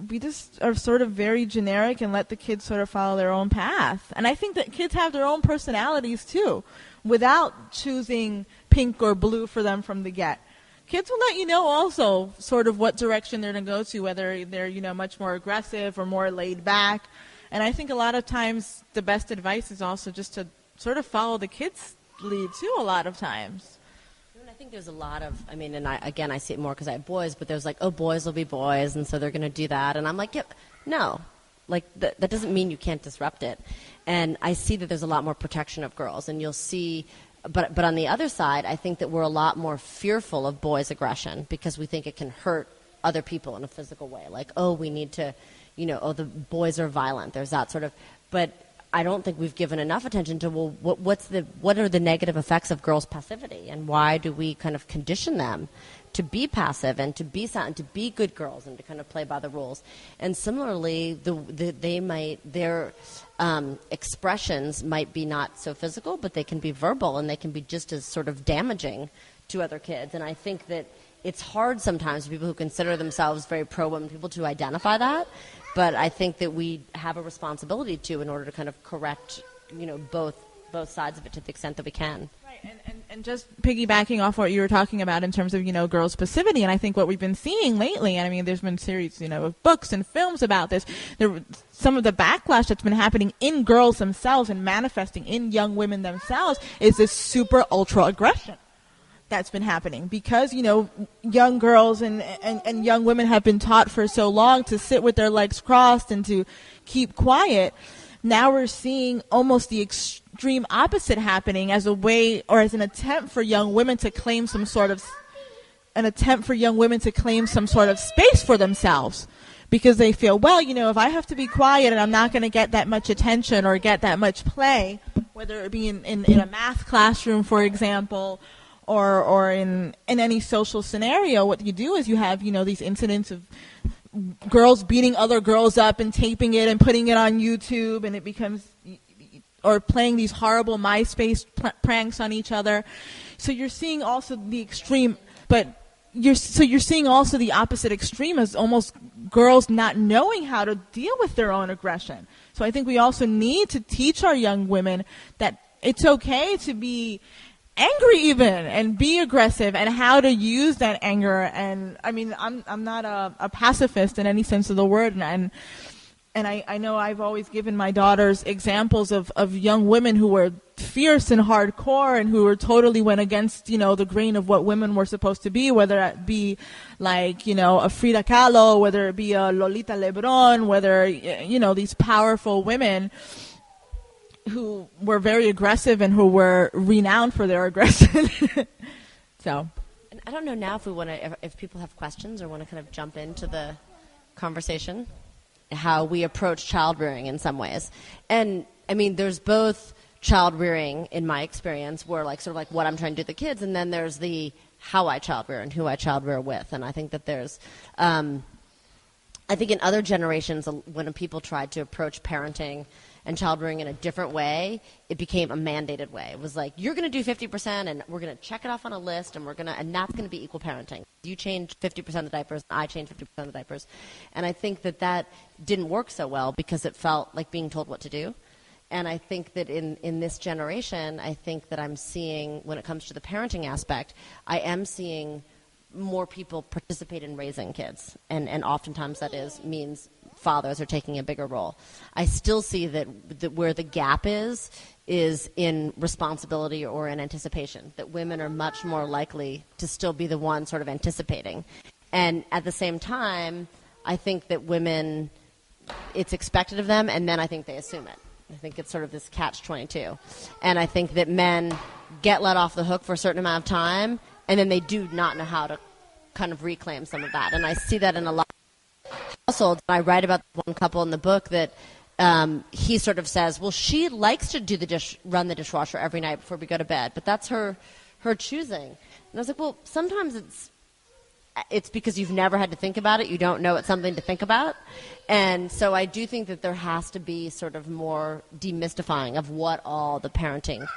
we just are sort of very generic and let the kids sort of follow their own path. And I think that kids have their own personalities too, without choosing pink or blue for them from the get. Kids will let you know also sort of what direction they're going to go to, whether they're, much more aggressive or more laid back. And I think a lot of times the best advice is also just to sort of follow the kids' lead too a lot of times. I think there's a lot of, I see it more because I have boys, but there's like, oh, boys will be boys, and so they're going to do that. And I'm like, yeah, no. Like, that doesn't mean you can't disrupt it. And I see that there's a lot more protection of girls, and you'll see, but on the other side, I think that we're a lot more fearful of boys' aggression because we think it can hurt other people in a physical way. Like, oh, we need to, the boys are violent. There's that sort of, but I don't think we've given enough attention to, well, what are the negative effects of girls' passivity, and why do we kind of condition them to be passive and to be silent, to be good girls and to kind of play by the rules. And similarly, their expressions might be not so physical, but they can be verbal, and they can be just as sort of damaging to other kids. And I think that it's hard sometimes for people who consider themselves very pro-women people to identify that. But I think that we have a responsibility to, in order to kind of correct, both sides of it to the extent that we can. Right, and just piggybacking off what you were talking about in terms of, girls' passivity, and I think what we've been seeing lately, and there's been series, of books and films about this. Some of the backlash that's been happening in girls themselves and manifesting in young women themselves is this super ultra aggression that's been happening because, young girls and young women have been taught for so long to sit with their legs crossed and to keep quiet. now we're seeing almost the extreme opposite happening as a way, or as an attempt for young women to claim some sort of space for themselves, because they feel, well, if I have to be quiet and I'm not going to get that much attention or get that much play, whether it be in a math classroom, for example, or in any social scenario, what you do is you have, these incidents of girls beating other girls up and taping it and putting it on YouTube, and it becomes, or playing these horrible MySpace pranks on each other. So you're seeing also the extreme, but you're seeing also the opposite extreme as almost girls not knowing how to deal with their own aggression. So I think we also need to teach our young women that it's okay to be angry even and be aggressive, and how to use that anger. And I mean, I'm not a pacifist in any sense of the word, and I know I've always given my daughters examples of young women who were fierce and hardcore and who were totally went against, the grain of what women were supposed to be, whether it be like, a Frida Kahlo, whether it be a Lolita Lebron, whether, these powerful women who were very aggressive and who were renowned for their aggression. So, and I don't know now if people have questions or want to kind of jump into the conversation, how we approach child rearing in some ways. And I mean, there's both child rearing in my experience, where like sort of like what I'm trying to do with the kids, and then there's the how I child rear and who I child rear with. And I think that there's, I think in other generations, when people tried to approach parenting and child rearing in a different way, it became a mandated way. It was like, you're going to do 50%, and we're going to check it off on a list, and and that's going to be equal parenting. You change 50% of the diapers, and I change 50% of the diapers. And I think that didn't work so well because it felt like being told what to do. And I think that in this generation, I think that I'm seeing, when it comes to the parenting aspect, I am seeing more people participate in raising kids. And oftentimes that means fathers are taking a bigger role. I still see that where the gap is in responsibility or in anticipation, that women are much more likely to still be the ones sort of anticipating. And at the same time, I think that women, it's expected of them, and then I think they assume it. I think it's sort of this catch-22. And I think that men get let off the hook for a certain amount of time, and then they do not know how to kind of reclaim some of that. And I see that in a lot of households. I write about one couple in the book that he sort of says, well, she likes to run the dishwasher every night before we go to bed, but that's her choosing. And I was like, well, sometimes it's because you've never had to think about it. You don't know it's something to think about. And so I do think that there has to be sort of more demystifying of what all the parenting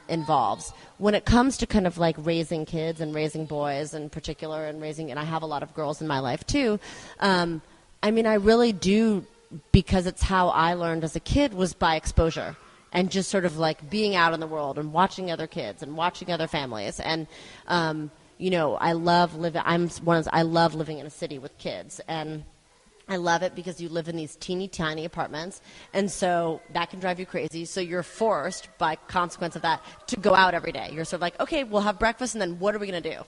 involves. When it comes to kind of like raising kids and raising boys in particular, and I have a lot of girls in my life too, I mean, I really do, because it's how I learned as a kid, was by exposure. And just sort of like being out in the world and watching other kids and watching other families. And I love living. I love living in a city with kids, and I love it because you live in these teeny tiny apartments, and so that can drive you crazy. So you're forced, by consequence of that, to go out every day. You're sort of like, okay, we'll have breakfast, and then what are we going to do?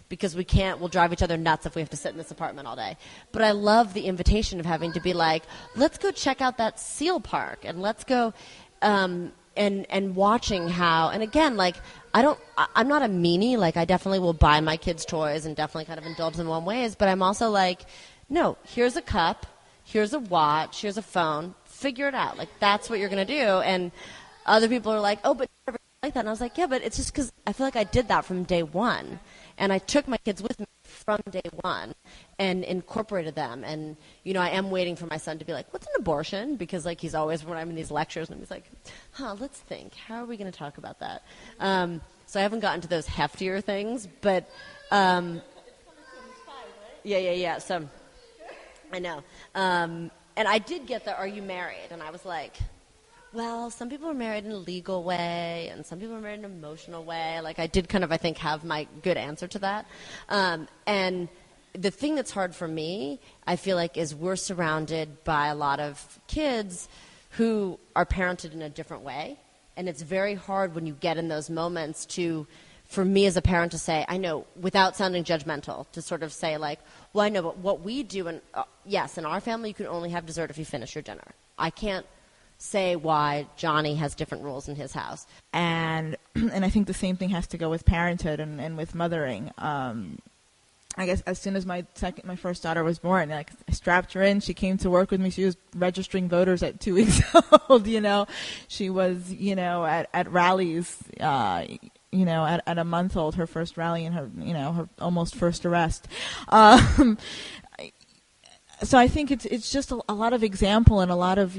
Because we'll drive each other nuts if we have to sit in this apartment all day. But I love the invitation of having to be like, let's go check out that seal park, and let's go. And watching how, and again, like, I'm not a meanie. Like, I definitely will buy my kids toys and definitely kind of indulge them in one ways, but I'm also like, no, here's a cup, here's a watch, here's a phone, figure it out. Like, that's what you're going to do. And other people are like, oh, but never like that. And I was like, yeah, but it's just because I feel like I did that from day one. And I took my kids with me from day one and incorporated them. And, I am waiting for my son to be like, what's an abortion? Because, like, he's always, when I'm in these lectures, and he's like, let's think. How are we going to talk about that? So I haven't gotten to those heftier things, but, yeah. So I know. And I did get the, are you married? And I was like, well, some people are married in a legal way, and some people are married in an emotional way. Like, I did kind of, I think, have my good answer to that. And the thing that's hard for me, I feel like, is we're surrounded by a lot of kids who are parented in a different way. And it's very hard when you get in those moments for me as a parent to say, I know, without sounding judgmental, to sort of say, like, well, I know, but what we do, and yes, in our family, you can only have dessert if you finish your dinner. I can't say why Johnny has different rules in his house. And I think the same thing has to go with parenthood and with mothering. I guess as soon as my first daughter was born, like, I strapped her in. She came to work with me. She was registering voters at 2 weeks old. She was at rallies. At a month old, her first rally and her almost first arrest. So I think it's just a lot of example and a lot of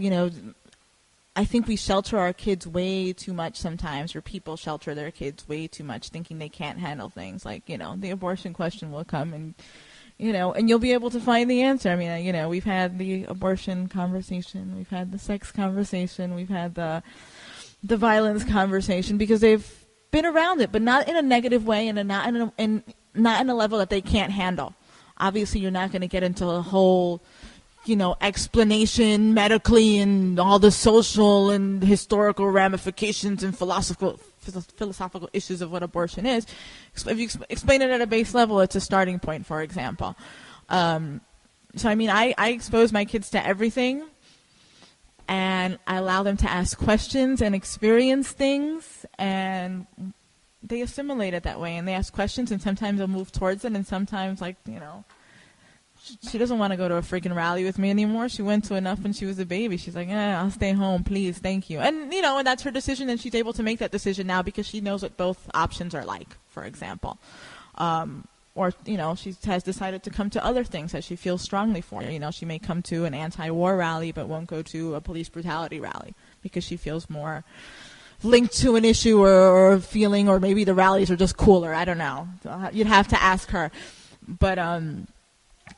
I think we shelter our kids way too much sometimes, or people shelter their kids way too much, thinking they can't handle things. Like, the abortion question will come and you'll be able to find the answer. I mean, we've had the abortion conversation, we've had the sex conversation, we've had the violence conversation, because they've been around it, but not in a negative way and not in a level that they can't handle. Obviously, you're not going to get into a whole explanation medically and all the social and historical ramifications and philosophical issues of what abortion is. If you explain it at a base level, it's a starting point, for example. So, I mean, I expose my kids to everything, and I allow them to ask questions and experience things, and they assimilate it that way, and they ask questions, and sometimes they'll move towards it, and sometimes, she doesn't want to go to a freaking rally with me anymore. She went to enough when she was a baby. She's like, I'll stay home, please, thank you. And, and that's her decision, and she's able to make that decision now because she knows what both options are like, for example. Or, she has decided to come to other things that she feels strongly for. She may come to an anti-war rally but won't go to a police brutality rally because she feels more linked to an issue or a feeling, or maybe the rallies are just cooler. I don't know. You'd have to ask her. But,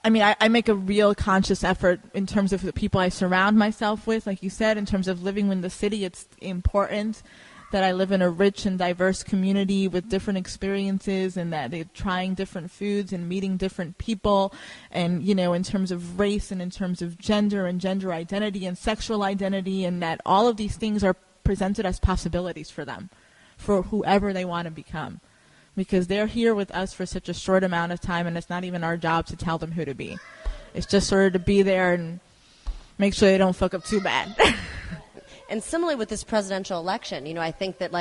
I make a real conscious effort in terms of the people I surround myself with. Like you said, in terms of living in the city, it's important that I live in a rich and diverse community with different experiences, and that they're trying different foods and meeting different people, and, in terms of race and in terms of gender and gender identity and sexual identity, and that all of these things are presented as possibilities for them, for whoever they want to become. Because they're here with us for such a short amount of time, and it's not even our job to tell them who to be. It's just sort of to be there and make sure they don't fuck up too bad. And similarly with this presidential election, I think that,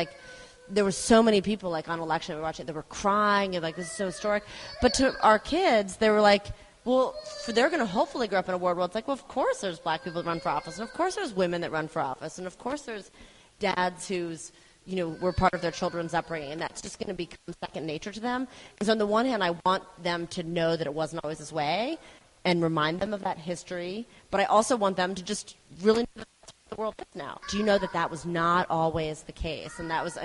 there were so many people, on election, we were watching, they were crying, and, this is so historic. But to our kids, they were like, well, they're going to hopefully grow up in a world where it's like, well, of course there's black people that run for office, and of course there's women that run for office, and of course there's dads who's were part of their children's upbringing, and that's just going to become second nature to them. And so on the one hand, I want them to know that it wasn't always this way and remind them of that history, but I also want them to just really know that that's what the world is now. Do you know that that was not always the case? And that was,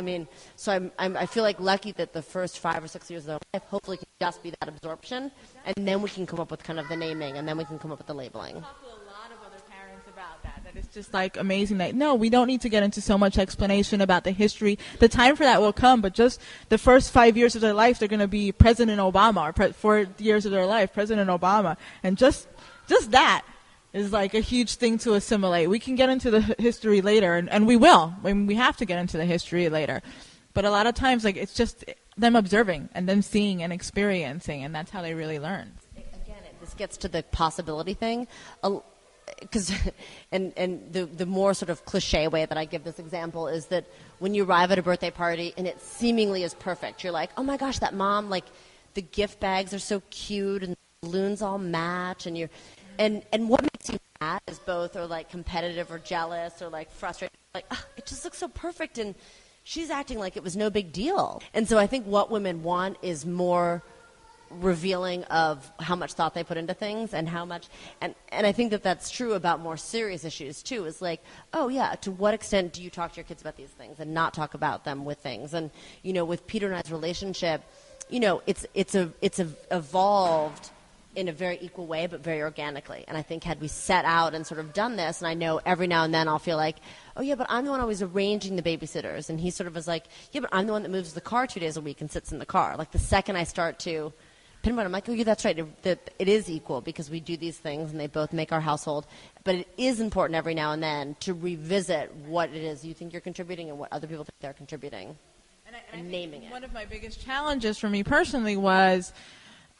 so I feel lucky that the first 5 or 6 years of their life hopefully can just be that absorption, and then we can come up with kind of the naming, and then we can come up with the labeling. It's just amazing that, no, we don't need to get into so much explanation about the history. The time for that will come, but just the first 5 years of their life, they're going to be President Obama, or 4 years of their life, President Obama. And just that is a huge thing to assimilate. We can get into the history later, and we will. We have to get into the history later. But a lot of times, it's just them observing and them seeing and experiencing, and that's how they really learn. Again, this gets to the possibility thing. Because, and the more sort of cliche way that I give this example is that when you arrive at a birthday party and it seemingly is perfect, you're like, oh my gosh, that mom, the gift bags are so cute and the balloons all match, and what makes you mad is both or competitive or jealous or frustrated, it just looks so perfect, and she's acting like it was no big deal. And so I think what women want is more revealing of how much thought they put into things, and how much, and I think that that's true about more serious issues too, is oh yeah, to what extent do you talk to your kids about these things and not talk about them with things? And with Peter and I's relationship, it's evolved in a very equal way, but very organically. And I think had we set out and sort of done this, and I know every now and then I'll feel oh yeah, but I'm the one always arranging the babysitters, and he sort of was yeah, but I'm the one that moves the car 2 days a week and sits in the car. The second I start to pinpoint, I'm oh yeah, that's right, it is equal because we do these things and they both make our household. But it is important every now and then to revisit what it is you think you're contributing and what other people think they're contributing, and naming it. One of my biggest challenges for me personally was,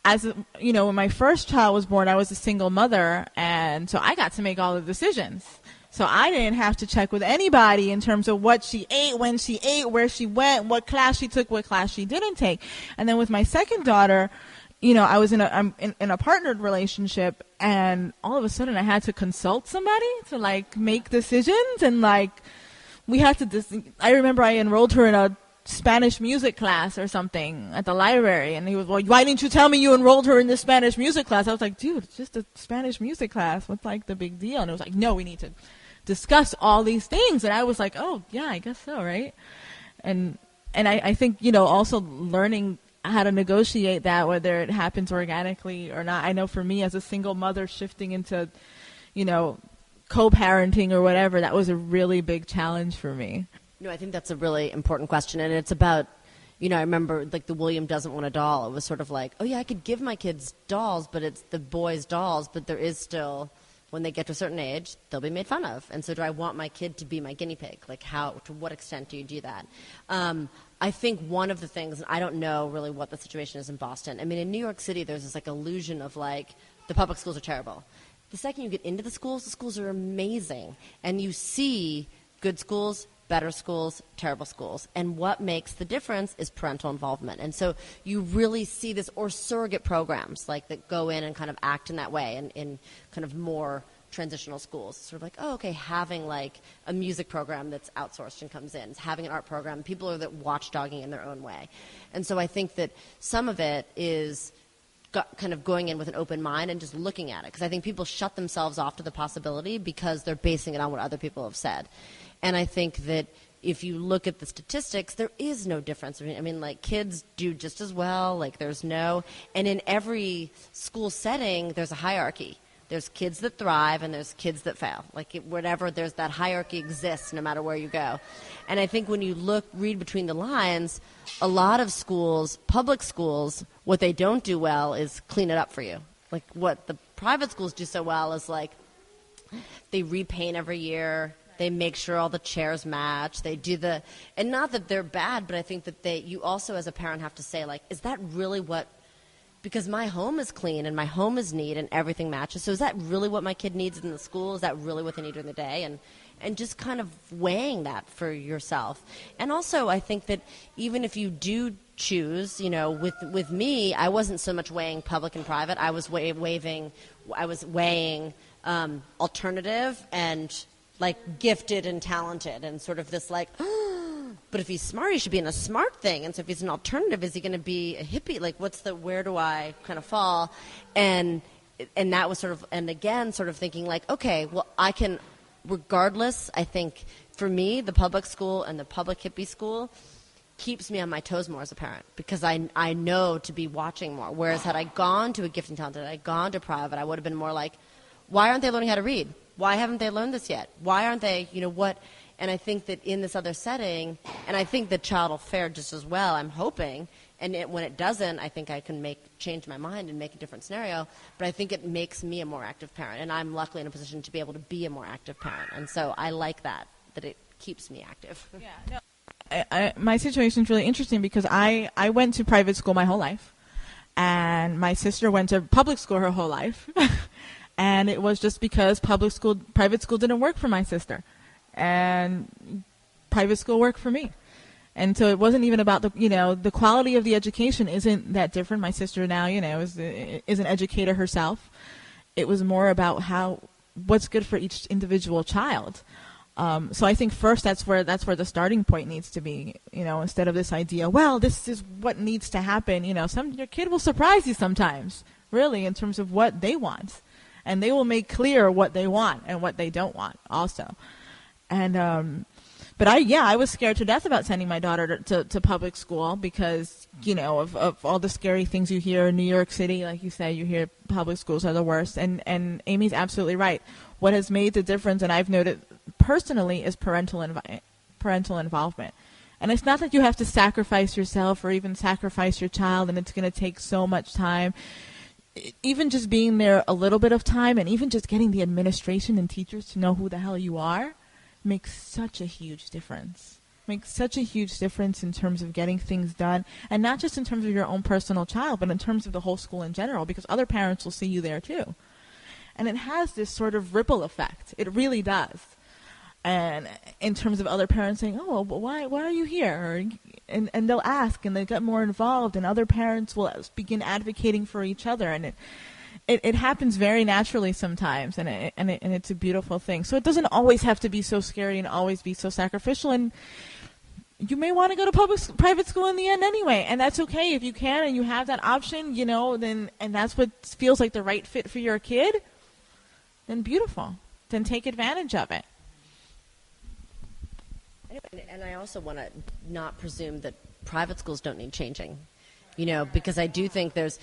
when my first child was born, I was a single mother, and so I got to make all the decisions. So I didn't have to check with anybody in terms of what she ate, when she ate, where she went, what class she took, what class she didn't take. And then with my second daughter, you know, I'm in a partnered relationship, and all of a sudden I had to consult somebody to, like, make decisions. And, like, we had to I remember I enrolled her in a Spanish music class or something at the library, and he was, well, why didn't you tell me you enrolled her in this Spanish music class? I was like, dude, it's just a Spanish music class. What's, like, the big deal? And it was like, no, we need to discuss all these things. And I was like, oh, yeah, I guess so, right? And I think, you know, also learning how to negotiate that, whether it happens organically or not. I know for me as a single mother shifting into, you know, co-parenting or whatever, that was a really big challenge for me. No, I think that's a really important question, and it's about, you know, I remember, like, the William doesn't want a doll. It was sort of like, oh, yeah, I could give my kids dolls, but it's the boys' dolls, but there is still, when they get to a certain age, they'll be made fun of. And so do I want my kid to be my guinea pig? Like, to what extent do you do that? I think one of the things, and I don't know really what the situation is in Boston. I mean, in New York City, there's this, like, illusion of, like, the public schools are terrible. The second you get into the schools are amazing. And you see good schools, better schools, terrible schools. And what makes the difference is parental involvement. And so you really see this, or surrogate programs, like, that go in and kind of act in that way in kind of more transitional schools. It's sort of like, oh, okay, having, like, a music program that's outsourced and comes in, having an art program. People are that watchdogging in their own way. And so I think that some of it is kind of going in with an open mind and just looking at it. Because I think people shut themselves off to the possibility because they're basing it on what other people have said. And I think that if you look at the statistics, there is no difference. I mean, like, kids do just as well. Like, there's no, and in every school setting, there's a hierarchy. There's kids that thrive and there's kids that fail. Like, whatever, there's that hierarchy exists no matter where you go. And I think when you read between the lines, a lot of schools, public schools, what they don't do well is clean it up for you. Like, what the private schools do so well is, like, they repaint every year. They make sure all the chairs match. They do and not that they're bad, but I think that you also as a parent have to say, like, is that really what, because my home is clean and my home is neat and everything matches. So is that really what my kid needs in the school? Is that really what they need during the day? And just kind of weighing that for yourself. And also I think that even if you do choose, you know, with me, I wasn't so much weighing public and private. I was weighing alternative and, like, gifted and talented, and sort of this, like, but if he's smart, he should be in a smart thing. And so if he's an alternative, is he going to be a hippie? Like, where do I kind of fall? And that was sort of, and again, sort of thinking, like, okay, well, I can, regardless, I think for me, the public school and the public hippie school keeps me on my toes more as a parent, because I know to be watching more. Whereas had I gone to a gifted and talented, had I gone to private, I would have been more like, why aren't they learning how to read? Why haven't they learned this yet? Why aren't they, you know, what? And I think that in this other setting, and I think the child will fare just as well, I'm hoping, and when it doesn't, I think I can change my mind and make a different scenario, but I think it makes me a more active parent, and I'm luckily in a position to be able to be a more active parent, and so I like that it keeps me active. Yeah, no. My situation is really interesting because I went to private school my whole life, and my sister went to public school her whole life. And it was just because private school didn't work for my sister, and private school worked for me. And so it wasn't even about the quality of the education isn't that different. My sister now, is an educator herself. It was more about what's good for each individual child. So I think first that's where the starting point needs to be. Instead of this idea, well, this is what needs to happen. Your kid will surprise you sometimes, really, in terms of what they want. And they will make clear what they want and what they don't want also. And but I was scared to death about sending my daughter to public school because, of all the scary things you hear in New York City. Like you say, you hear public schools are the worst. And Amy's absolutely right. What has made the difference, and I've noted personally, is parental involvement. And it's not that you have to sacrifice yourself or even sacrifice your child, and it's going to take so much time. Even just being there a little bit of time, and even just getting the administration and teachers to know who the hell you are, makes such a huge difference. Makes such a huge difference in terms of getting things done, and not just in terms of your own personal child, but in terms of the whole school in general, because other parents will see you there too. And it has this sort of ripple effect. It really does. And in terms of other parents saying, oh, well, why are you here? And they'll ask, and they get more involved, and other parents will begin advocating for each other, and it happens very naturally sometimes, and it's a beautiful thing. So it doesn't always have to be so scary and always be so sacrificial, and you may want to go to private school in the end anyway, and that's okay if you can and you have that option, then, and that's what feels like the right fit for your kid, then beautiful. Then take advantage of it. And I also want to not presume that private schools don't need changing, because I think there is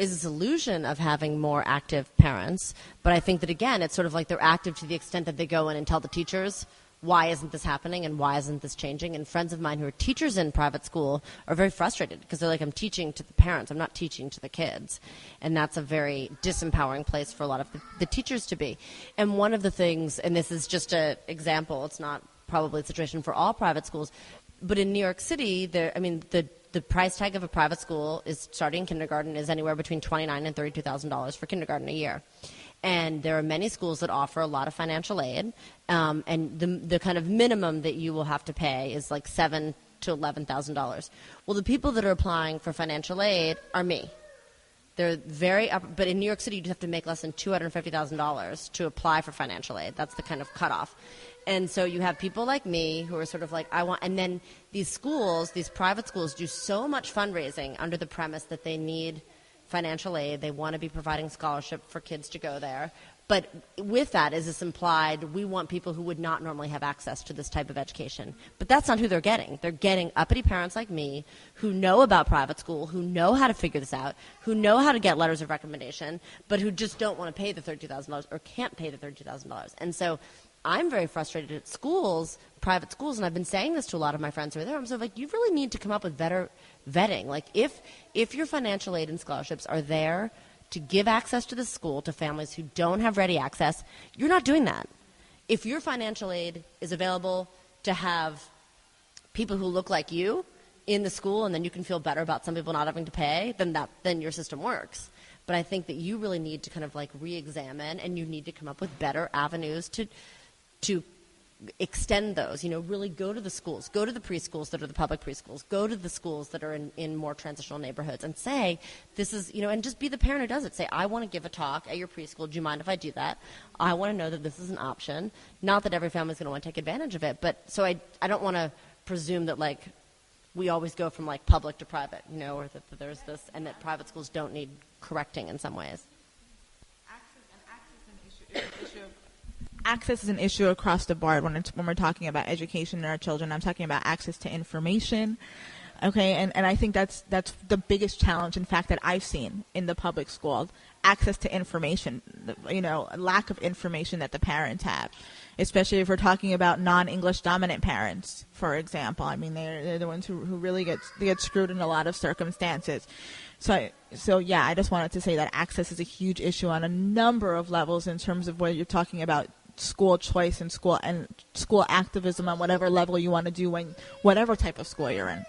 this illusion of having more active parents, but I think that, again, it's sort of like they're active to the extent that they go in and tell the teachers, why isn't this happening and why isn't this changing? And friends of mine who are teachers in private school are very frustrated because they're like, I'm teaching to the parents, I'm not teaching to the kids. And that's a very disempowering place for a lot of the teachers to be. And one of the things, and this is just an example, it's not probably the situation for all private schools, but in New York City, the price tag of a private school is starting kindergarten is anywhere between $29,000 and $32,000 for kindergarten a year. And there are many schools that offer a lot of financial aid, and the kind of minimum that you will have to pay is like $7,000 to $11,000. Well, the people that are applying for financial aid are me. They're but in New York City, you just have to make less than $250,000 to apply for financial aid. That's the kind of cutoff. And so you have people like me who are sort of like, and then these schools, these private schools, do so much fundraising under the premise that they need financial aid. They want to be providing scholarship for kids to go there. But with that is this implied, we want people who would not normally have access to this type of education. But that's not who they're getting. They're getting uppity parents like me who know about private school, who know how to figure this out, who know how to get letters of recommendation, but who just don't want to pay the $32,000 or can't pay the $32,000. And so I'm very frustrated at schools, private schools, and I've been saying this to a lot of my friends who are there. I'm sort of like, you really need to come up with better vetting. Like, if your financial aid and scholarships are there to give access to the school to families who don't have ready access, you're not doing that. If your financial aid is available to have people who look like you in the school, and then you can feel better about some people not having to pay, then your system works. But I think that you really need to kind of like re-examine, and you need to come up with better avenues to extend those, really go to the schools, go to the preschools that are the public preschools, go to the schools that are in more transitional neighborhoods and say, this is, and just be the parent who does it. Say, I want to give a talk at your preschool. Do you mind if I do that? I want to know that this is an option. Not that every family is going to want to take advantage of it, but so I don't want to presume that like we always go from like public to private, or that there's this, and that private schools don't need correcting in some ways. Access is an issue across the board when we're talking about education in our children. I'm talking about access to information, okay? And I think that's the biggest challenge, in fact, that I've seen in the public school. Access to information, lack of information that the parents have, especially if we're talking about non-English dominant parents, for example. I mean, they're the ones who really get screwed in a lot of circumstances. So yeah, I just wanted to say that access is a huge issue on a number of levels in terms of where you're talking about school choice and school activism on whatever level you want to do whatever type of school you're in.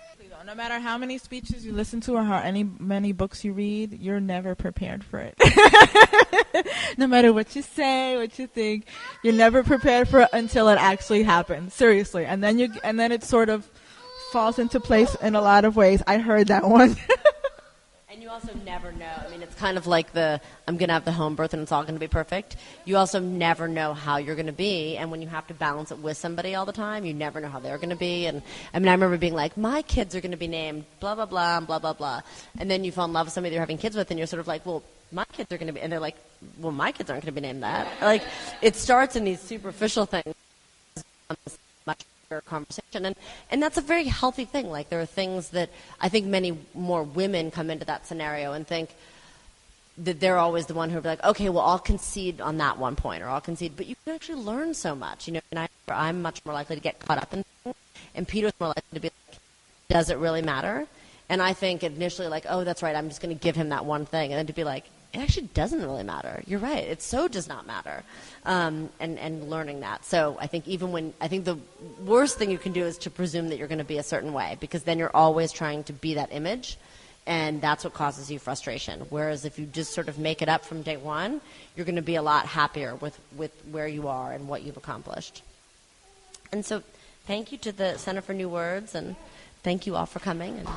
No matter how many speeches you listen to or many books you read, you're never prepared for it. No matter what you say, what you think, you're never prepared for it until it actually happens. Seriously, and then it sort of falls into place in a lot of ways. I heard that one. And you also never know. I mean, it's kind of like I'm going to have the home birth and it's all going to be perfect. You also never know how you're going to be. And when you have to balance it with somebody all the time, you never know how they're going to be. And I mean, I remember being like, my kids are going to be named blah, blah, blah, and blah, blah, blah. And then you fall in love with somebody you're having kids with and you're sort of like, well, my kids are going to be, and they're like, well, my kids aren't going to be named that. Like, it starts in these superficial things. Much conversation, and that's a very healthy thing. Like, there are things that I think many more women come into that scenario and think that they're always the one who will be like, okay, well, I'll concede on that one point, or I'll concede, but you can actually learn so much, and I'm much more likely to get caught up in things, and Peter's more likely to be like, does it really matter? And I think initially like, oh, that's right, I'm just going to give him that one thing, and then to be like, it actually doesn't really matter. You're right. It so does not matter. And learning that. So I think I think the worst thing you can do is to presume that you're going to be a certain way, because then you're always trying to be that image, and that's what causes you frustration. Whereas if you just sort of make it up from day one, you're going to be a lot happier with where you are and what you've accomplished. And so thank you to the Center for New Words, and thank you all for coming. And